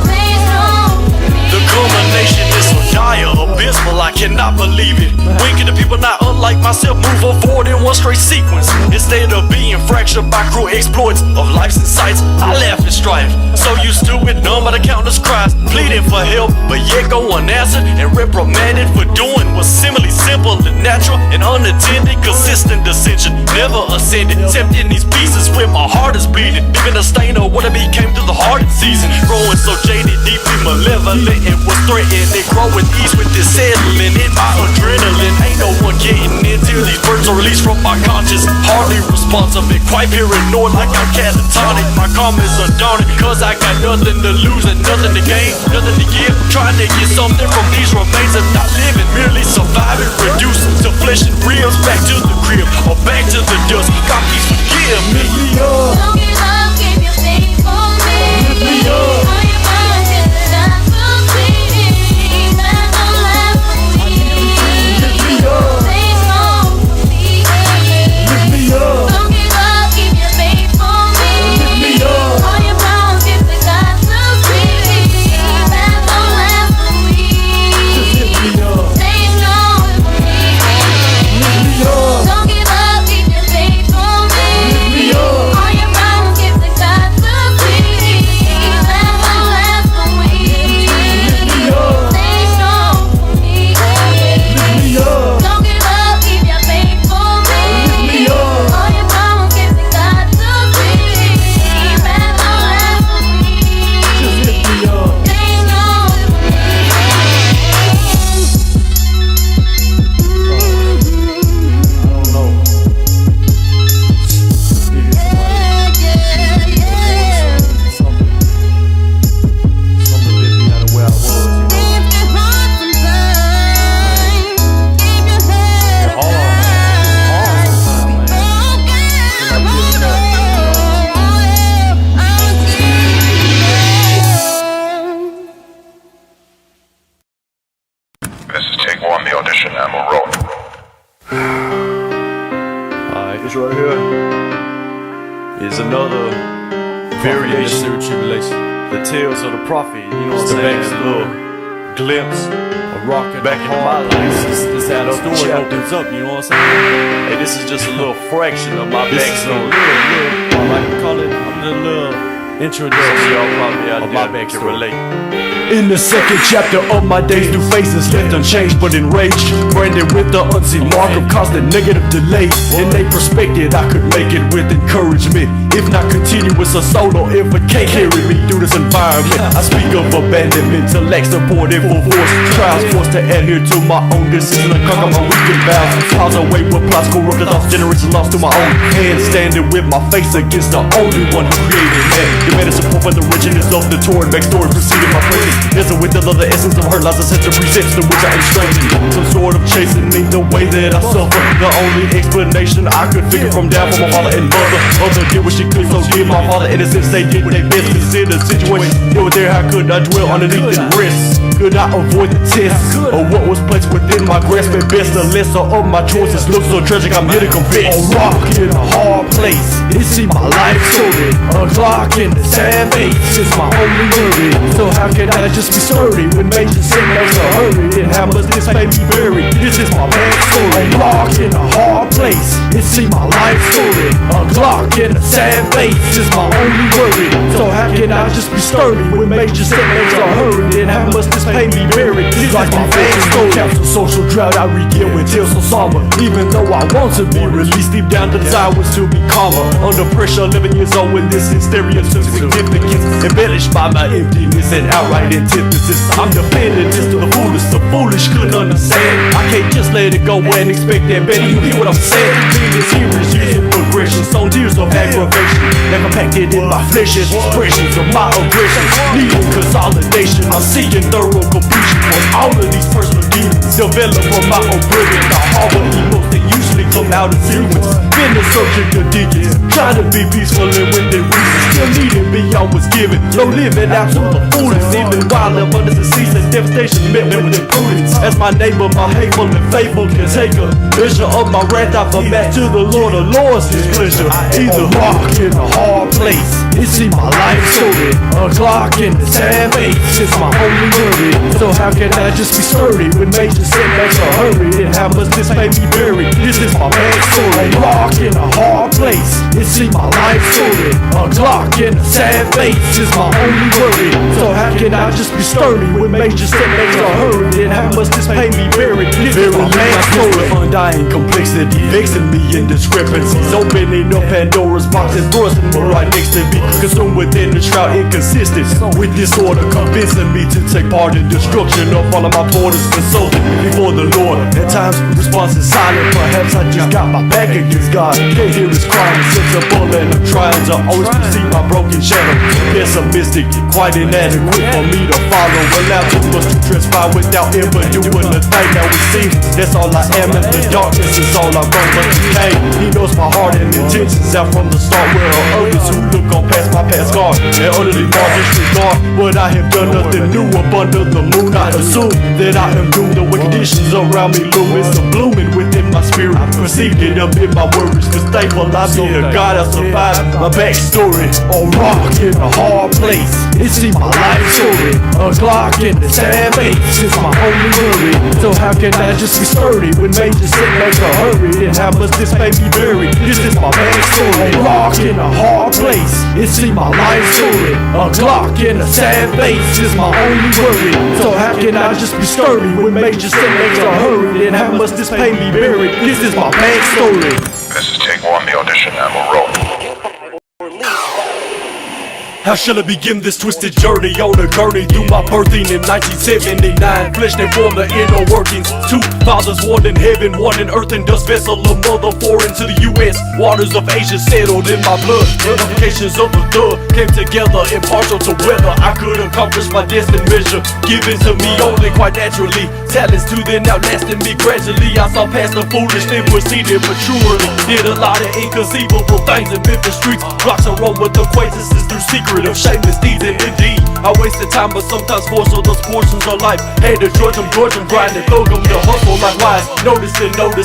Stay strong for me. The culmination is so dire, abysmal, I cannot believe it. When can the people not unlike myself move on forward in one straight sequence? Instead of being fractured by cruel exploits of life's insights, I laugh and strive. So used to it, numb by the countless cries, pleading for help, but yet go unanswered and reprimanded for doing what's seemingly simple and natural and unattended. Consistent dissension, never ascended. Tempting these pieces when my heart is bleeding, leaving a stain of what I became through the hardest season. Growing so jaded, deeply malevolent, and was threatened. They grow with ease with this settling in my adrenaline. Ain't no one getting in till these birds are released from my conscience. Hardly responsive, quite paranoid like I'm catatonic. My karma is undaunted, cause I got nothing to lose and nothing to gain, nothing to give. Trying to get something from these remains of not living, merely surviving, reduced to flesh and ribs. Back to the crib or back to the dust. God please forgive me. Don't give up, keep your faith for me. All your mouth, get the dust to breathe. Back on life for me. Stay strong for me. Don't give up, keep your faith for me. All your mouth, get the dust to breathe. on the audition and we'll roll. Alright, this right here is another variation of tribulation. The tales of the prophet, you know what I'm saying? It's a little glimpse of rocking back into my life. This how the story opens up, you know what I'm saying? Hey, this is just a little fraction of my backstory. I like to call it a little introduction. Y'all probably out there can relate. In the second chapter of my days, new faces left unchanged but enraged, branded with the unseen mark of constant negative delay. In a perspective, I could make it with encouragement, if not continuous or solo, if it can't carry me through this environment. I speak of abandonment, to lack support and full force, trials forced to adhere to my own decision and conquer my weakened vows. Piles away with plots, corrupted thoughts, generations lost to my own hands, standing with my face against the only one who created man. Demanded support for the richness of the torn backstory preceding my presence. There's a with the essence of her lies, a sense of presents to which I am strangling. Some sort of chastening the way that I suffer. The only explanation I could figure from down from my father and mother. Mother did what she could, so did my father. In a sense, they did their best. Consider the situation. Here or there, how could I dwell underneath and rest? Could I avoid the test of what was placed within my grasp? At best, the lesser of my choices looks so tragic, I'm here to confess. A rock in a hard place, it seemed my life story. A clock in the sand base is my only worry. So how can I just be sturdy when major setbacks are hurried? And how much this may be buried? This is my backstory. A rock in a hard place, it seemed my life story. A clock in the sand base is my only worry. So how can I just be sturdy when major setbacks are hurried? And how much this may be buried? This is my backstory. Capsule social drought, I regale with tales so somber. Even though I want to be released, deep down the desire was to be calmer. Under pressure, 11 years old with this hysteria took significance, embellished by my emptiness and outright antithesis. I'm dependent just to the foolish couldn't understand. I can't just let it go and expect that better. You hear what I'm saying? Being serious, using progression, so years of aggravation, never compacted in my flesh as expressions of my aggression. Needing consolidation, I'm seeking thorough completion for all of these personal demons develop from my oblivion. The harbor emotes that usually come out of sequence. Been the subject of digits, trying to be peaceful and within reason. Still needing beyond what's given. No living out to the fullest, even while abundance of season. Devastation met with imprudence. As my neighbor, my hateful and faithful can take a measure of my wrath. I back to the Lord of Lords' displeasure. Either rock in a hard place, it seems my life story. A clock in the sand base is my only worry. So how can I just be sturdy when major setbacks are hurried? And how much this may be buried? This is my backstory. A rock in a hard place, it seems my life story. A clock in the sand base is my only worry. So how can I just be sturdy when major setbacks are hurried? And how much this pain be buried? This is my backstory. Undying complexity, vexing me in discrepancies, opening up Pandora's box and thrusting me right next to me. Consumed within the shroud, inconsistent with disorder, convincing me to take part in destruction of all of my borders. Consulting before the Lord, at times response is silent. Perhaps I just got my back against God. Can't hear his crying, sensible, and I'm trying to always perceive my broken shadow. Pessimistic, quite inadequate for me to follow. Allowed too much to transpire without ever doing a thing. Now it seems that's all I am, and the darkness is all I'm gonna decay. He knows my heart and intentions out from the start. Where are others who look on past my past guard and utterly more disregard what I have done? Nothing new up under the moon. I assume that I am doomed. The way conditions around me loom, it's a blooming within my spirit. Perceived it up in my worries, cause thankful I be a God I survived. My backstory, a rock in a hard place, it seems my life story. A clock in the sand base is my only worry. So how can I just be sturdy when major setbacks are hurried? And how much this may be buried? This is my backstory. A rock in a hard place, it seems my life story. A clock in the sand base is my only worry. So how can I just be sturdy when major setbacks are hurried? And how much this pain be buried? This is my backstory. This is take one the audition and we'll roll. How shall I begin this twisted journey on a gurney through my birthing in 1979? Flesh that formed the inner workings. Two fathers, one in heaven, one in earth and dust vessel. A mother foreign to the U.S. Waters of Asia settled in my blood. Ramifications of the thug came together, impartial to whether I could accomplish my destined measure. Given to me only quite naturally. Talents to then outlasting me gradually. I saw past the foolish, then proceeded maturely. Did a lot of inconceivable things in Memphis streets. Rocks and roll with acquaintances through secret of shameless deeds and indeed I wasted time, but sometimes force of those portions of life. Had to judge them, grinding, throw them to hustle like wise. Notice,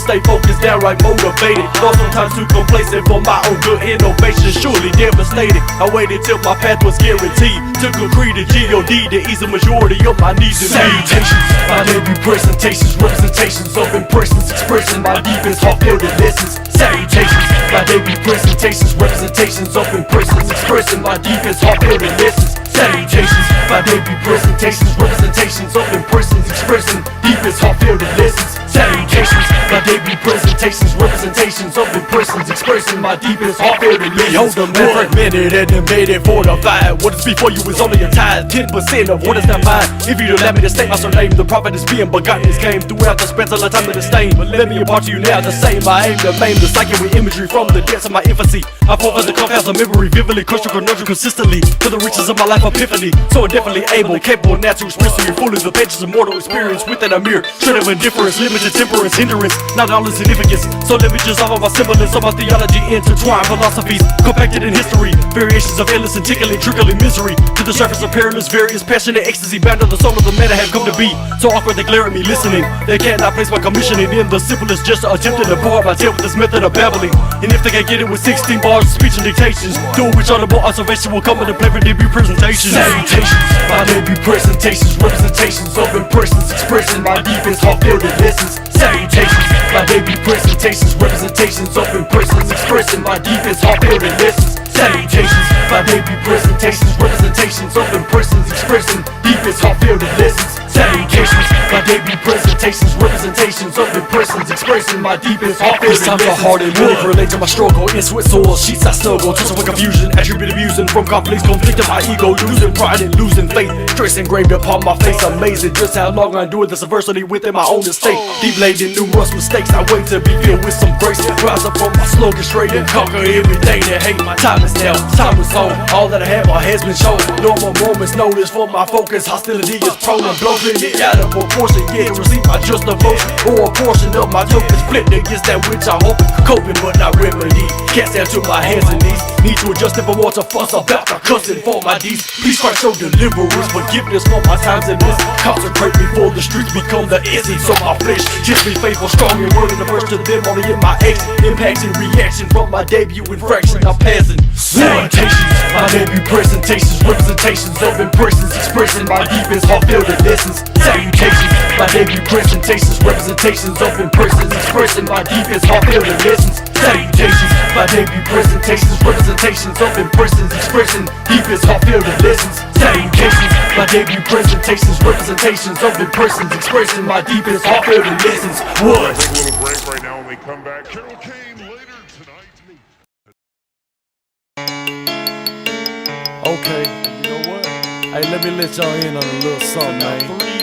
stay focused, downright motivated. Though sometimes too complacent for my own good innovation, surely devastated. I waited till my path was guaranteed. Took a creed to G.O.D. to ease the majority of my needs and salutations. My debut presentations, representations of impressions, expressing my deepest heartfelt lessons. Salutations. My debut presentations, representations of impressions, expressing my deepest heartfelt lessons. Salutations. My debut presentations, representations of impressions, expressing deepest heartfelt lessons. Salutations. My debut presentations, representations of impressions, expressing my deepest heartfelt lessons. Hold man, fragmented and debated, fortified. What is before you is only a tithe, 10% of what is not mine. If you'd allow me to state my surname, the prophet is being begotten. This came throughout the span of the time of the stain. But let me impart to you now the same. I aim to maim the psyche with imagery from the depths of my infancy. I fought for the compounds of memory, vividly, crush your conundrum consistently. For the riches of my life epiphany, so indefinitely able, capable now to express to you fully the pages of mortal experience within a mere shred of indifference, limited temperance, hindrance, not all insignificance. So let me just offer my semblance of my theology, intertwined philosophies, compacted in history, variations of endless and tickling, trickling misery. To the surface of perilous, various passionate ecstasy, bound to the soul of the matter have come to be. So awkward they glare at me listening, they cannot place my commissioning in the simplest gesture, attempting to bar my tail with this method of babbling. And if they can't get it with 16 bars of speech and dictations, do which audible observation will come into play for debut presentations. Salutations. My debut presentations, representations of impressions, expressing my deepest heartfelt lessons. Salutations. My debut presentations, representations of impressions, expressing my deepest heartfelt lessons. Salutations. My debut presentations, representations of impressions, expressing deepest heartfelt lessons. Salutations. My debut presentations, representations of impressions, expressing my deepest heartfelt lessons. It's time for heart and wood, relate to my struggle. In sweat sore sheets I struggle, tussle with confusion, attribute abusing from conflicts, conflicting my ego, losing pride and losing faith. Stress engraved upon my face, amazing just how long I endured this adversity within my own estate. Deep laid in numerous mistakes, I wait to be filled with some grace. Rise up from my sluggish straight and conquer everything that hate. My time is now, time is on. All that I have has been shown. Normal moments notice for my focus. Hostility is prone and blows it out of proportion. Yeah, receive my just devotion, or a portion of my tokens flipped against that which I hope. Coping but not remedy. Cast down to my hands and knees. Need to adjust if I want to fuss about the cussing for my deeds. Please Christ show deliverance, forgiveness for my times in this. Consecrate before the streets become the essence of my flesh. Just be faithful, strong and word in the verse to them. Only in my action, impacts and reaction from my debut infraction. I'm passing. Salutations. My debut presentations, representations of impressions, expressing my deepest heartfelt lessons. Salutations. My debut presentations, representations of impressions, expressing my deepest heartfelt lessons. Salutations. My debut presentations, representations of impressions, expressing deepest heartfelt lessons. Salutations. My debut presentations, representations of impressions, expressing my deepest heartfelt lessons. What? Take a little break right now. When we come back, Carol Kane later tonight. Okay, you know what? Hey, let me let y'all in on a little something, man.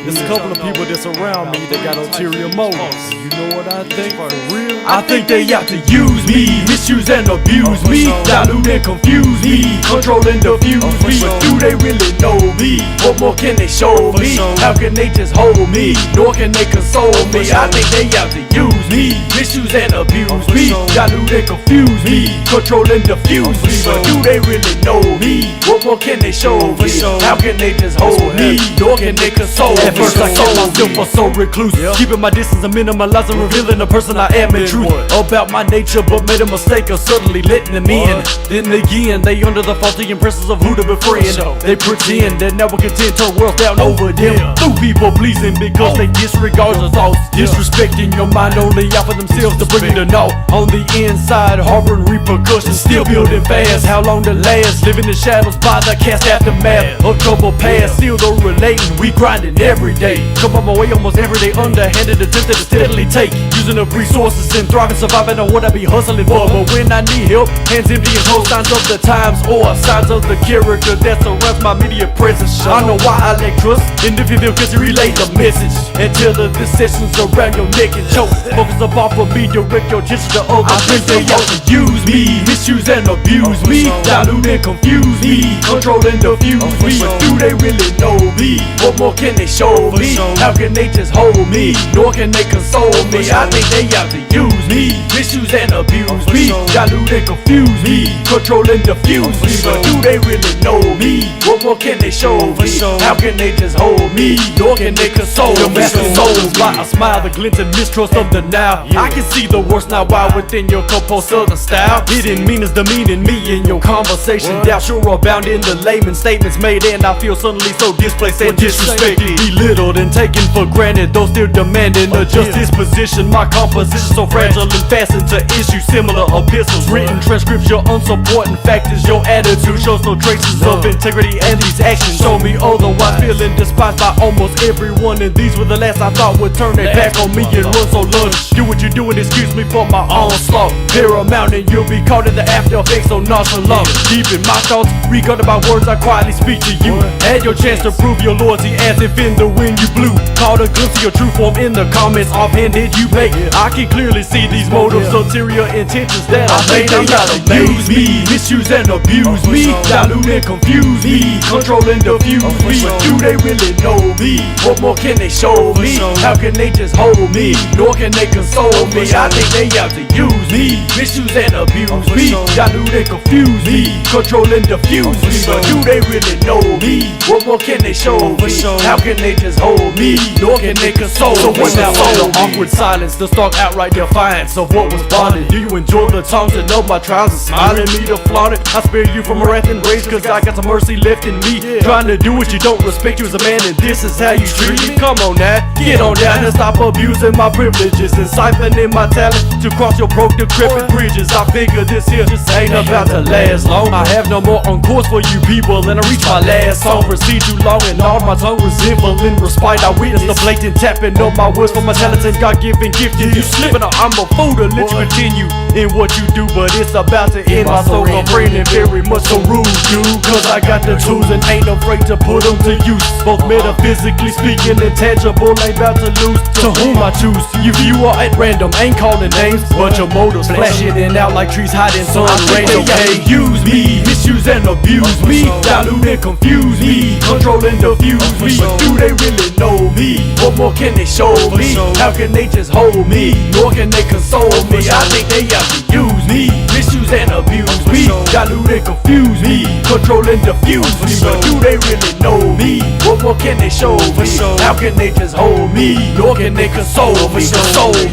There's a couple of people that's around me that got ulterior motives. You know what I think? For real? I think they out to use me, misuse and abuse me, dilute and confuse me, control and diffuse me. But do they really know me? What more can they show me? How can they just hold me? Nor can they console me. I think they out to use me, misuse and abuse me, dilute and confuse me, control and diffuse me. But do they really know me? What more can they show me? How can they just hold me? Nor can they console me. At first I saw myself for so reclusive, keeping my distance and minimalizing, revealing the person I am in truth. About my nature, but made a mistake of suddenly letting them in. Then again, they under the faulty impressions of who to befriend. They pretend that never content, turn worlds down over them. Through people pleasing because they disregard the thoughts, disrespecting your mind only out for themselves to bring you to naught. On the inside, harboring repercussions, still building fast. How long to last? Living in shadows by the cast aftermath of trouble past. Still though relating, we grinding every day. Come on my way almost every day, underhanded, attempted to steadily take. Using up resources and thriving, surviving on what I be hustling for. But when I need help, hands empty and cold, signs of the times or signs of the character that surrounds my immediate presence. I know why I lack trust, and if you feel cause you relay the message. Until the decisions around your neck and choke. Focus up off of me, direct your attention to others. I think they ought to use me, misuse and abuse me, dilute and confuse me, control and diffuse me. But do they really know me? What more can they show me? How can they just hold me? Nor can they console me. I think they out to use me, misuse and abuse me, dilute and confuse me, control and diffuse me. But do they really know me? What more can they show me? How can they just hold me? Nor can they console me. Souls by a smile, the glint and mistrust of the now. I can see the worst now while within your composed southern style. Hidden meanings demeaning me in your conversation. Doubt sure abound in the layman statements made, and I feel suddenly so displaced and disrespected, belittled and taken for granted, though still demanding a just disposition. My composition so fragile and fastened to issues similar epistles, written transcripts, your unsupporting factors. Your attitude shows no traces of integrity, and these actions show me otherwise. Feeling despised by almost everyone, and these were the last I thought would turn their back on me and run so lunch. Do what you do and excuse me for my onslaught. Paramount and you'll be caught in the after effects so nonchalant. Deep in my thoughts, regarded by words I quietly speak to you. Had your chance to prove your loyalty as if in the wind you blew. Caught a glimpse of your true form in the comments offhanded you make. I can clearly see these motives, ulterior intentions that I made. They gotta use me, misuse and abuse me, dilute and confuse me, control and diffuse me. But do they really know me? What more can they show me? How can they just hold me? Nor can they console me. I think they out to use me, misuse and abuse me, dilute and confuse me, control and diffuse me. But do they really know me? What more can they show me? How can they just hold me? Nor can they console me. So what's now all the awkward silence, the stark outright defiance of what was bonded? Do you enjoy the taunting of my trials and smiling me to flaunt it? I spare you from wrath and rage, cause I got some mercy left in me. Trying to do what you don't respect you as a man, and this is how you treat me. Come on now, get on down and stop abusing my privileges and siphoning my talent to cross your broke decrepit bridges. I figure this here just ain't about to last long. I have no more on course for you people, and I reach my last song. Proceed too long and all my tongue resentful in respite. I witness the blatant tapping of my words for my talents and God-given gift. And you slipping, I'm a fool to let you continue in what you do, but it's about to end. My soul complaining very much so rude, dude, cause I got the tools and ain't afraid to put them to use. Both metaphysically speaking and tangible, ain't about to lose to whom I choose. You are at random, ain't calling names, but your motives flashing in and out like trees hiding sun rain. Okay, use me, misuse and abuse me, dilute and confuse me, control and diffuse me. But do they really know me? What more can they show me? How can they just hold me? Nor can they console me. I think they out to use me, misuse and abuse me, dilute and confuse me, control and diffuse me. But do they really know me? What more can they show me? How can they just hold me? Nor can they console me. Console me,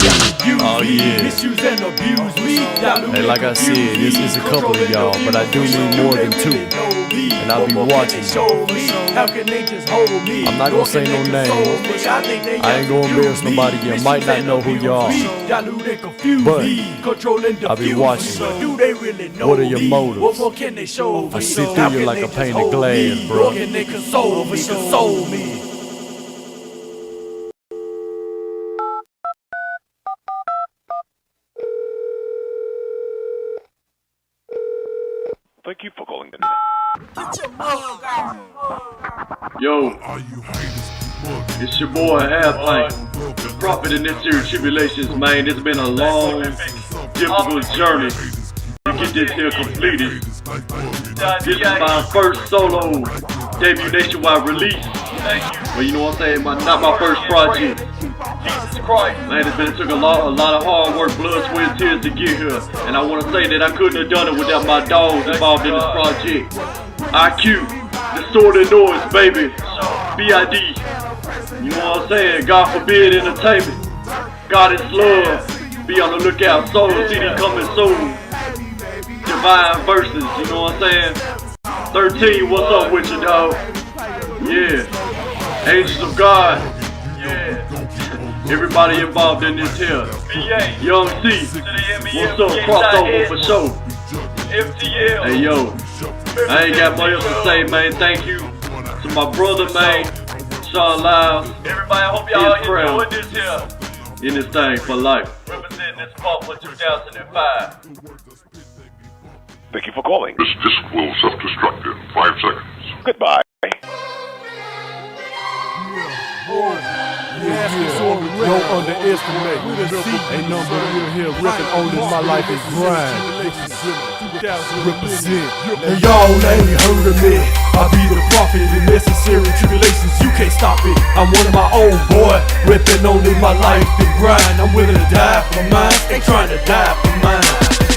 misuse and abuse me, dilute. Hey, like I said, this is a couple of y'all, but I do need more than two, and I'll be watching. I'm not gonna say no names. I ain't gonna embarrass nobody. You might not know who you are, but I'll be watching. What are your motives? I see through you like a pane of glass, bro. Console me. Thank you for calling in. Yo, it's your boy Handz, the prophet in this series Tribulations, man. It's been a long, difficult journey to get this here completed. This is my first solo debut nationwide release. Well, you know what I'm saying? Not my first project. Jesus Christ. Man, it took a lot of hard work, blood, sweat, and tears to get here. And I want to say that I couldn't have done it without my dogs involved in this project. IQ, the sword and noise, baby. P.I.N.T. You know what I'm saying? God forbid entertainment. God is love. Be on the lookout. Solo CD coming soon. Divine verses, you know what I'm saying? 13, what's up with you, dog? Yeah. Angels of God. Yeah. Everybody involved in this here. Young C. What's up? Crossover for sure. Hey, yo. I ain't got much else to say, man. Thank you to my brother, man. Sean Lyles. Everybody, I hope y'all enjoyed this here. In this thing for life. Representing this part for 2005. Thank you for calling. This disc will self-destruct in 5 seconds. Goodbye. Don't underestimate. Ain't number real here ripping on this. My life is grind. Represent. And y'all ain't heard of me. I be the prophet in necessary tribulations, you can't stop it. I'm one of my own, boy, ripping only my life and grind. I'm willing to die for mine, ain't trying to die for mine.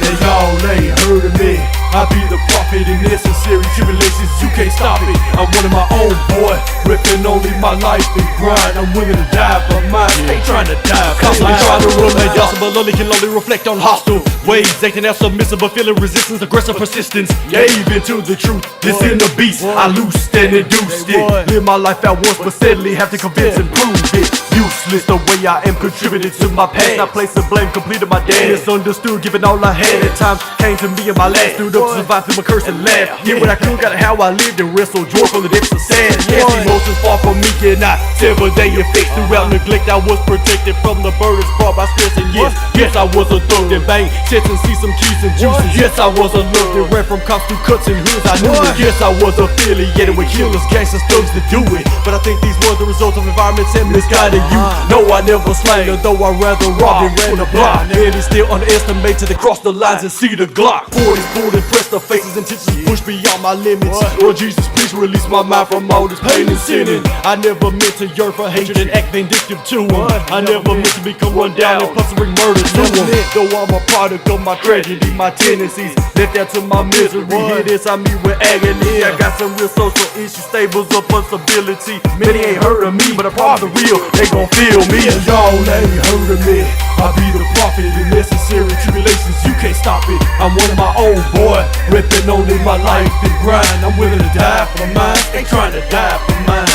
And y'all ain't heard of me. I be the prophet in necessary tribulations, you can't stop it. I'm one of my own, boy, ripping only my life and grind. I'm willing to die for mine, ain't trying to die for mine. Constantly trying to remain docile, but only can only reflect on hostile ways. Acting out submissive, but feeling resistance, aggressive persistence. Gave into the truth, this in the beast. I loosed and induced it. Live my life out once, but steadily have to convince and prove it. Useless the way I am contributed to my past. I place the blame, completed my dance. Misunderstood, given all I had. At times came to me in my last. Stood up to survive through my curse and laugh. Get what I could, got how I lived and wrestled joy from the depths of sad. Yes, emotions far from me cannot sever they effects. Throughout neglect I was protected from the burdens brought by stress and yes, yes I was a thug that bang checks and see some keys and juices. Yes I was a look that ran from cops to cuts and hoods. I knew it. Yes I was affiliated with killers, gangsters, thugs that do it. But I think these were the results of environments and misguided youth. No, I never slang, though I rather rob and ran the block. And it's still underestimated to cross the lines and see the Glock. 40s pulled and pressed the faces, intentions pushed beyond my limits. Lord Jesus, please release my mind from all this pain and sinning. I never meant to yearn for hatred and act vindictive to him. I never meant to become run down and plundering murder to him. Though I'm a product of my tragedy, my tendencies left out to my misery. Hear this, I meet with agony. I got some real social issues, stables of possibility. Many ain't heard of me, but I promise the real, they gon' feel me. And y'all ain't heard of me. I be the prophet in necessary tribulations, you can't stop it. I'm one of my own, boy, ripping only my life and grind. I'm willing to die for mine, ain't trying to die for mine.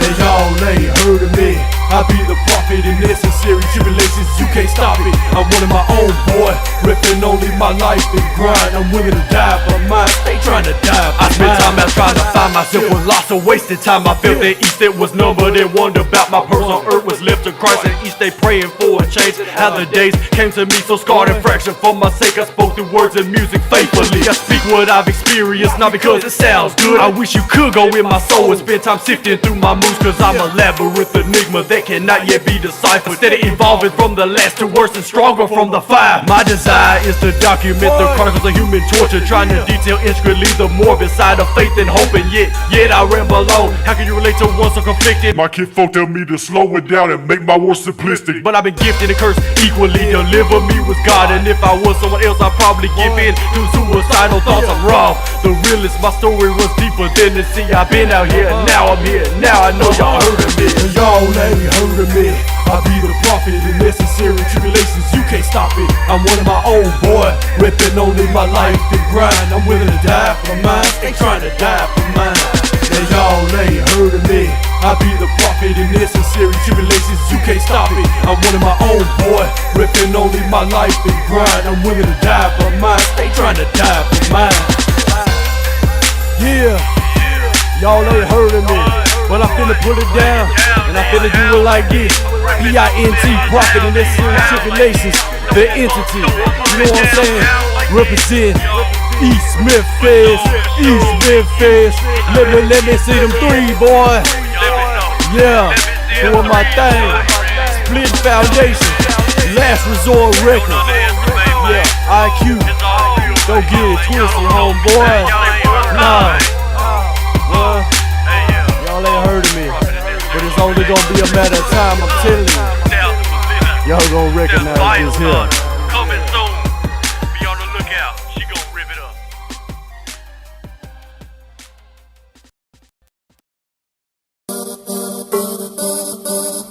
And y'all ain't heard of me. I be the prophet in necessary tribulations, you can't stop it. I'm one of my own, boy, ripping only my life and grind. I'm willing to die for mine, ain't trying to die for mine. I spent time out trying to find myself with lots of wasted time. I felt that each step was numbered and wondered about my purpose on earth was left to Christ. And each day praying for a change. How the days came to me so scarred and fractured. For my sake I spoke through words and music faithfully. I speak what I've experienced, not because it sounds good. I wish you could go in my soul and spend time sifting through my moves. Cause I'm a labyrinth enigma that cannot yet be deciphered. Steady evolving from the last to worse and stronger from the fire. My desire is to document the chronicles of human torture, trying to detail intricately the morbid side of faith and hope. And yet I ramble on. How can you relate to one so conflicted? My kid folk tell me to slow it down and make my words simplistic. But I've been gifted and cursed equally. Deliver me with God, and if I was someone else I'd probably give in to suicidal thoughts. I'm wrong. The realest, my story runs deeper than the sea. I've been out here, now I'm here. Now I know y'all heard of me. And y'all ain't heard of me. I be the prophet in necessary tribulations, you can't stop it. I'm one of my own, boy, ripping only my life and grind. I'm willing to die for mine, ain't trying to die for mine. And y'all ain't heard of me. I be the prophet in necessary tribulations, you can't stop it. I'm one of my own, boy, ripping only my life and grind. I'm willing to die for mine, ain't trying to die for mine. Yeah, y'all ain't heard of me, but I'm finna put it down, and I'm finna do it like this. P.I.N.T, prophet in necessary tribulations, the entity, you know what I'm saying? Represent East Memphis, East Memphis. Let me see them three, boy. Yeah, doing my thing. Split Foundation, Last Resort Records. Yeah, IQ. Don't get it twisted, homeboy. Nah, well, y'all ain't heard of me, but it's only gonna be a matter of time. I'm telling you, y'all gonna recognize this here. Coming soon. Be on the lookout. She gon' rip it up.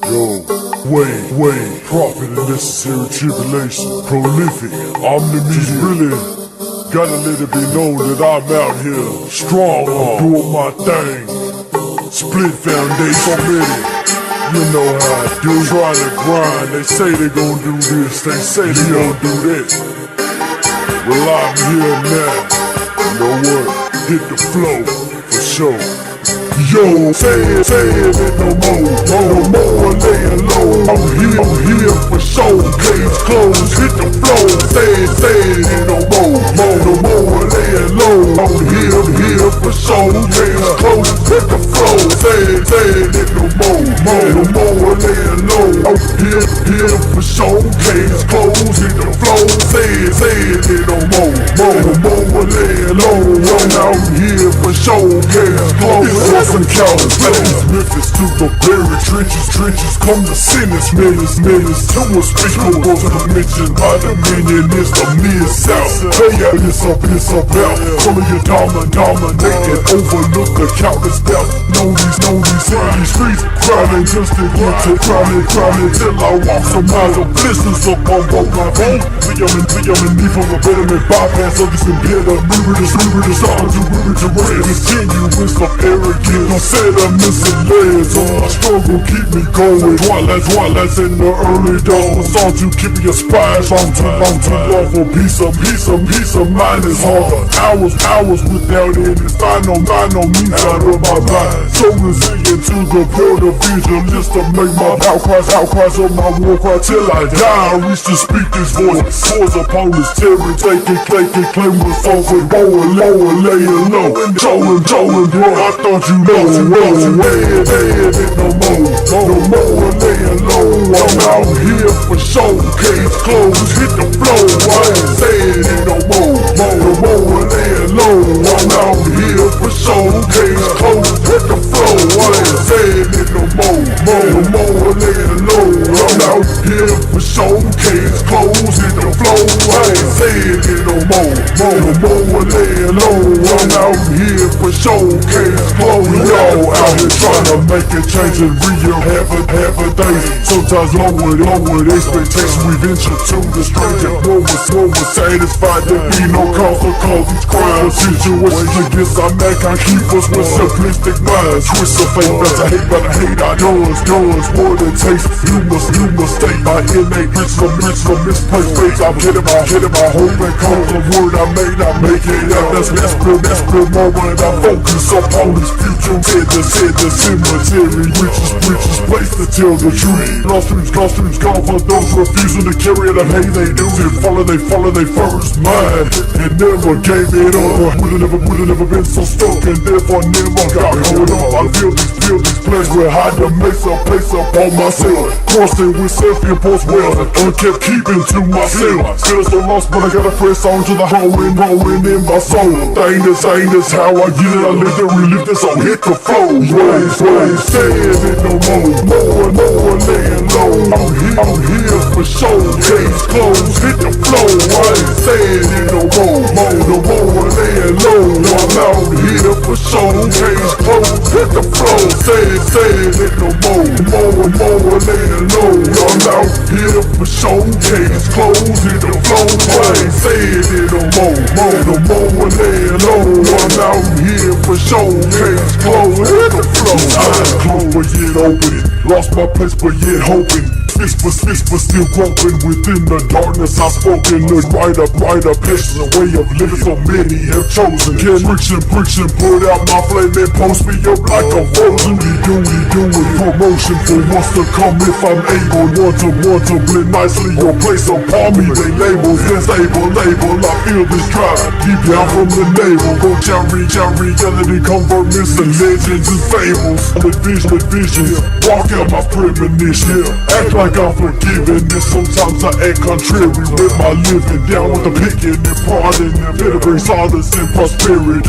Yo, way, prophet in necessary tribulation, prolific, omnipresent, really gotta let it be known that I'm out here, strong, doing my thing, split foundation ready, you know how I do, trying to grind, they say they gon' do this, they say they gon' do that, well I'm here now, you know what, hit the flow, for sure. Yo, say it no more laying low. I'm here for show, case closed, hit the flow. Say it no more laying low. I'm here for show, case closed, hit the flow. Say it no more laying low. I'm here for show, case closed, hit the flow. Say it no more laying low. out here for showcase clothes. From California, Memphis to the very trenches come to sentence minutes to a speaker to mention by the million is the Mid-South. Hey, it's about calling you dominated, overlook the countless doubt. Know these streets, crowding just to get to crowding till I walk some miles of blisters up on both my feet. I'm in need for a betterment, bypass others and better. Move to start to raise, continue with some arrogance. I said I miss a legs, I struggle keep me going. Twilights in the early dawn. Song to keep me aspired, long too long for peace of mind is harder. Hours without any final means out of my mind. So resilient to the point of vision, just to make my outcries of my war cry till I die. I reach to speak this voice, swords upon this terror, taking claim the fall with lower, laying low. Showing, bro, I thought you know, dead, no more laying low. I'm out here for showcase clothes, hit the flow. I ain't saying it no more laying low. I'm out here for showcase clothes, hit the flow. I ain't saying it no more laying low. I'm out here for showcase clothes, hit the flow. I ain't saying it no more laying low. I'm out here for showcase clothes. Y'all out here trying to make it change in real half a day. Sometimes lower expectations, we venture to the stranger. One was satisfied to be no cause to cause these crime situations against our mankind. Keep us with simplistic minds. Twist of fate, that's a hate, but I hate our guns, what it takes. You must stay my innate rich from misplaced faith. I'm kidding my hope and call the word I make it out. That's real moment. I focus upon this future. Said the cemetery, richest place to tell the truth. Lost streams gone for those refusing to carry the hate they do. They follow their first mind and never gave it up. Would've never been so stuck and therefore never got caught up. I feel these plans where I to make some place up on myself. Crossing with self-imposed well and kept keeping to myself. Feel so lost, but I got a fresh song to the rolling in my soul. Thing is how I get it. I live to relive this, so hit the flow. Waves, saying it no more laying low. I'm here for showcase clothes, hit the flow. I ain't saying it no more laying low. I'm out here for showcase clothes, hit the flow. Saying it no more laying low. I'm out here for showcase clothes, hit the flow. I ain't saying it no more laying low. I'm out here for showcase clothes, hit the flow. Eyes closed but yet open, lost my place but yet hoping. Fist but still groping within the darkness. I spoken the brighter passion, a way of living so many have chosen. Get friction, put out my flame and post me up like a frozen. Doing promotion for what's to come if I'm able. Want to blend nicely or place upon me. They labels, label. I feel this drive deep down from the navel. Go reality, convert missing legends and fables. With visions, walk out my premonition. Act like I'm forgiving this. Sometimes I act contrary with my living. Down with the picking and parting. Better bring solace and prosperity.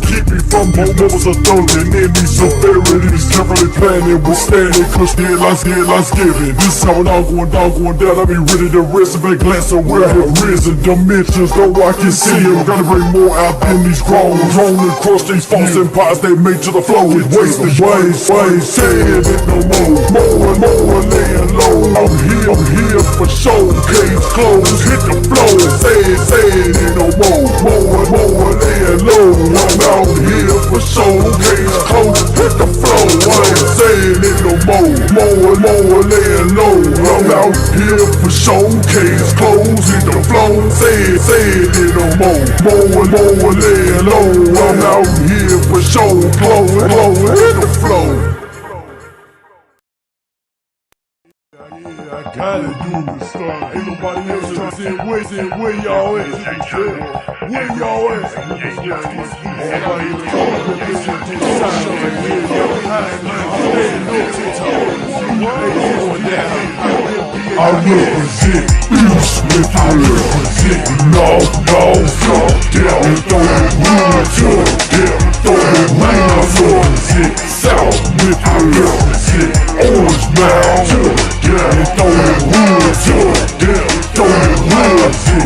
Keep me from moments of thugging and these severities. Carefully planning, withstanding, cause deadlines giving. This how I'm going down. I be ready to rest and glance of where I have risen. Dimensions, though I can see them. Gotta bring more out than these groans. Rolling across these false empires they made to the flow. It's wasted waves, saying it no more laying low. I'm here for showcase clothes, hit the flow. Saying it no more laying low. I'm out here for showcase clothes, hit the flow. I ain't saying it no more laying low. I'm out here for showcase clothes, hit the flow. Saying it no more laying low. I'm out here for showcase clothes, hit the flow. I gotta do this stuff. Ain't nobody else trying to say where y'all at? Where y'all at? represent East Memphis. I represent North, South, down and throw the wood to them, throw the land to represent South Memphis. I represent Orange Mound to them and throw the wood to them, throw the wood to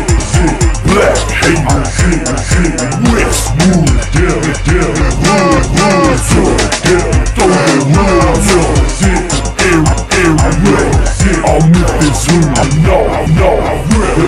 Black Haven, Westwood, them wood to them, throw the wood to everywhere. I'm Memphis, I know, I rep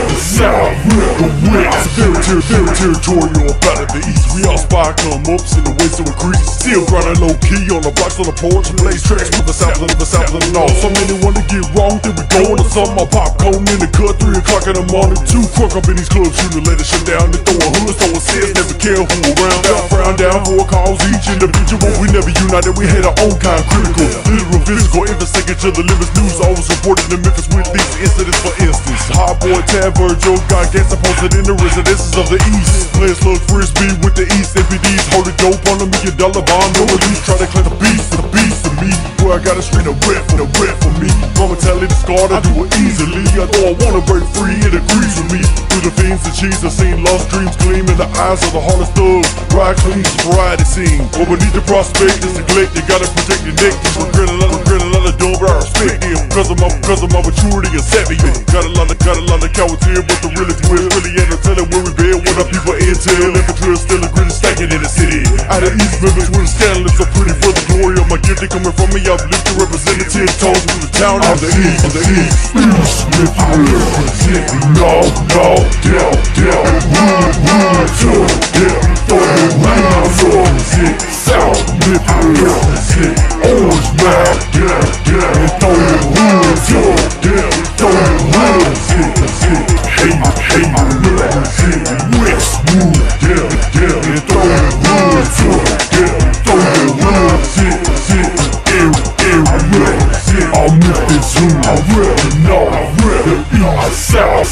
the South, the West. Very territorial about the East. We all spy come ups in the ways to increase. Still grinding low key on the blocks on the porch. Blaze tracks with the South and the North. So many wanna get wrong, then we go on to something. I pop cone in the cut, 3 o'clock in the morning. 2 crunk up in these clubs, shooting later shut down. They throwing hoods, throwing sets, never care who around. Frown down for a cause each individual. We never united, we had our own kind critical. Literal, physical, everything to the limits. News always reported in Memphis with these incidents. For instance, Hot Boy, Tab, Virgil, got gangsta posted in the residences of the East. Players look frisbee with the East. MPDs holding dope on $1 million bond. No release, try to claim the beast of me. Boy, I got a street of rep for me. My mentality scarred, I do it easily. I know I wanna break free, it agrees with me. Through the fiends and cheese, I've seen lost dreams gleam in the eyes of the hardest thugs. Ride clean, variety scene. But beneath the prospect is neglect. You gotta protect your neck. Just regret a lot of dumb, but I respect them. Cause of my maturity and savvy. Got a lot of cowards here, but the really ain't no telling where we been. What our people intel, infantry still a gritty stacking in the city. Out of East Memphis, where the scandal is so pretty. For the glory of my gift, they coming from me. I've lived to represent the 10 toes from the town of the East. East Memphis, I represent North, down, wood to them, throw the land to represent South Memphis. I represent Orange Mound, and throw the wood to them, throw the wood to Haven, Westwood, and throw the wood to them, throw the wood everywhere. I'm Memphis, I rep the North, the East, South,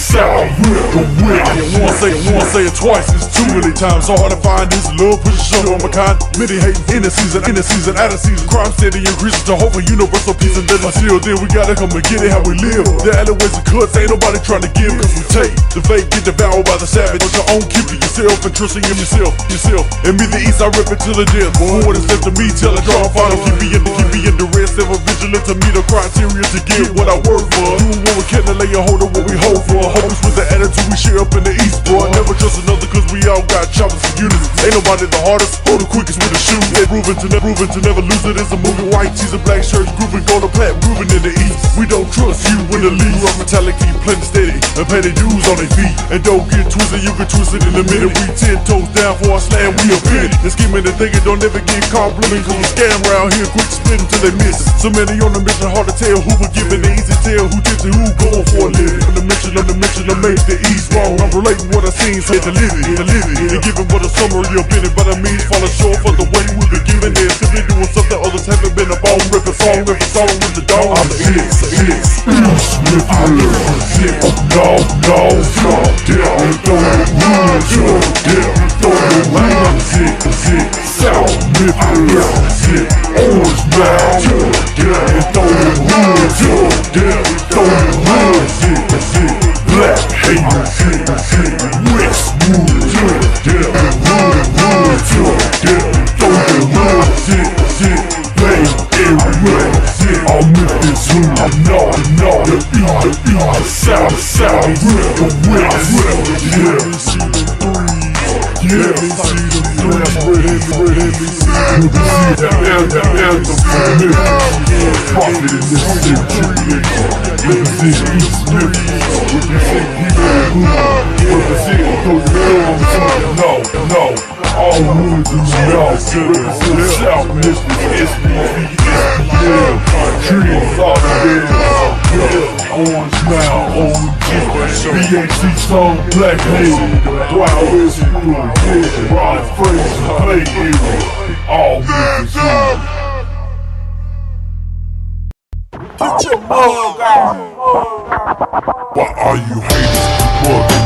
the West. Once say it twice, it's too many times. So hard to find this love, push a show on my kind. Many hating in the season, out of season. Crime steady increases to hope for universal peace and death. Until then, we gotta come and get it how we live. The alleyways and cuts, ain't nobody trying to give, cause we take. The fake get devoured by the savage. On your own, keep to yourself and trusting in yourself. And me the East, I rip it till the death. But what is left to me, tell it, draw a final. Keep me in the rest, ever vigilant to meet the criteria to get what I work for. Doing what we can to lay a hold of what we hold for. Hopeless with the attitude we share up in the East, boy. Never trust another cause we all got choppers and units. Ain't nobody the hardest, or the quickest with a shoe. They proven to never lose it. It's a moving white tees and black shirts, grooving gold and plat, grooving in the East. We don't trust you in the league. Rough metallic, keep plenty steady and pay the dues on their feet. And don't get twisted, you get twisted in a minute. We 10 toes down for a slam, we a bit. And scheming and thinking don't ever get caught blooming, cause we scam around here, quick to split until they miss. So many on the mission, hard to tell who forgiving, the easy tell who tipsy, who going for a living. On the mission, I make the East wrong. I'm relating what I seen, so to live it, and giving what a summary of it, but I mean falling short for the way we've been giving it. Simply doing something others haven't been about. Rip a song with the dog. I'm the East Memphis, I represent North, down, and throw the wood to them, throw the land to South Memphis. I represent Orange Mound, and throw the wood to them, throw the wood to Black Haven, Westwood, and wood to them, throw the wood everywhere. I'm Memphis, I know, the East, South, the West. Let me see the three. Let me see the anthem for Memphis. Profit in this century. Represent East Memphis. Represent people represent those thumbs. No. All woods in the mouth. Represent South Memphis. SBL. Trees all together. Orange Mound, OG. BAC song, Black Haven. Wild Westwood. Ron Fraser, Play Era. All Memphis. Get your mug out. Why are you haters keep bugging?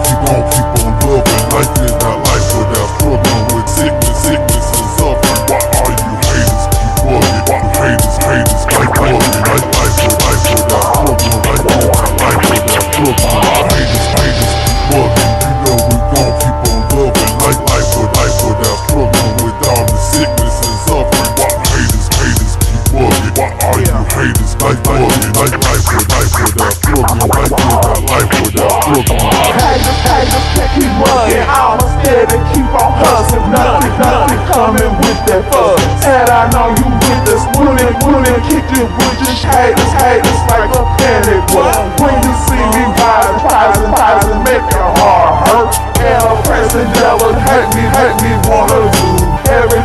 Keep on loving. Life is not life without struggling with sickness and suffering. Why are you haters keep bugging? Why haters keep bugging? Life without struggling. haters keep mugging. I'ma steady keep on hustling. Nothing coming with that fuss. And I know you with this bullying, kick it with your haters like a panic bug. When you see me rising, make your heart hurt. And a pressing devil hate me, wanna do. Every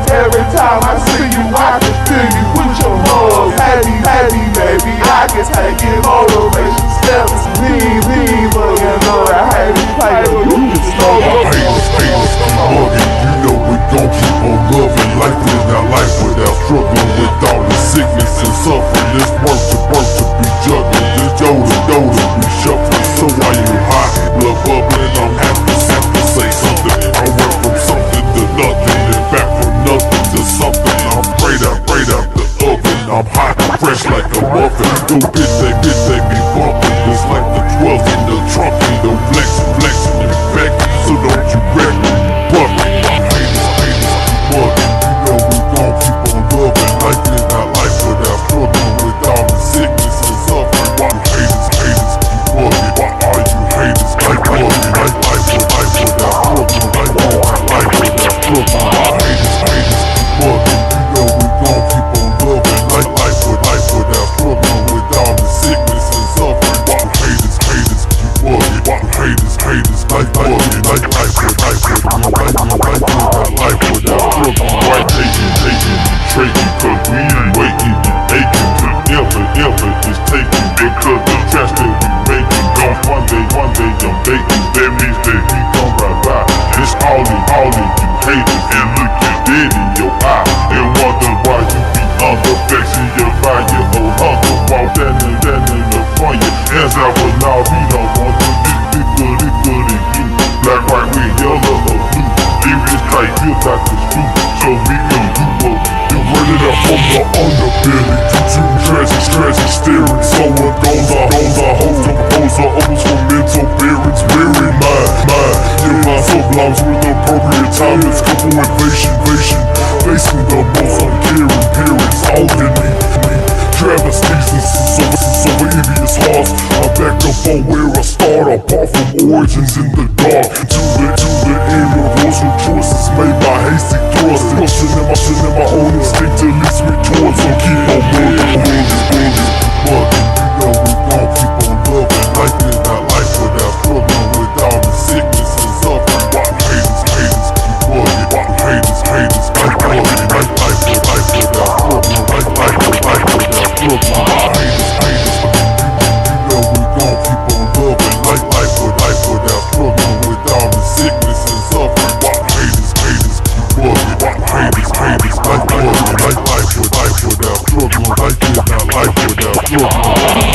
time I see you, I can feel you with your love. Happy, baby, I can take it motivation steps. Leave, but you know I hate you play, you can slow up. Haters keep mugging, you know we gon' keep on loving. Life is not life without struggling with all the sickness and suffering. It's work to be juggling, this dough to be shuffling. So while you hot, blood bubbling, I'm happy to say something. I went from something to nothing, and back from nothing to something. I'm straight out the oven, I'm hot, fresh like a muffin. Go bitch, they be bumping, just like the 12 in the trunk. The flexing and back, so don't you wreck me, buck me. Haters, bugging, you know we gon' keep on loving. Life is not life without struggling with all the sickness and suffering. Why haters keep bugging? Why are you haters like bugging? Life without struggling, life without struggling. Why haters keep bugging? You know we gon' keep on loving. Life without struggling with all the sickness and suffering. Why haters keep bugging? Why haters like bugging? Life without struggling. Why taking, trading, cause we ain't waiting, aching to ever just taking. Because the trash that we making gone one day I'm baking. That means that we gon' ride by. It's all in you haters, and look you dead in your eye, and wonder why you be under flexing your fire. Oh hunger, while standing up on you. Hands out for now, we don't want to be good in you. Black, white, red, yellow, or blue. Leave this tight, built out the street. So me and you running up from the underbelly. Too tragic, staring. Someone goes our host composer, almost for mental bearings. Weary mind. Your mind sublimes with appropriate time. It's couple invasion. Facing the most uncaring parents. All in me. Travesties, so envious hearts. I'm back up on where I start. Apart from origins in the dark, to the end of those choices made by hasty thrust. Rushing in my own instinct to leads me towards. So keep on bugging. You know we gon' keep on loving. Life is not life without struggling with all the sickness and suffering. Why haters keep bugging? Why haters like bugging? Life without struggling. Life without struggling. Why haters, you know we gon' keep on loving. Life without struggling with all the sickness and suffering. Why haters keep bugging? Why haters like bugging? Life without struggling. Life is not life without struggling.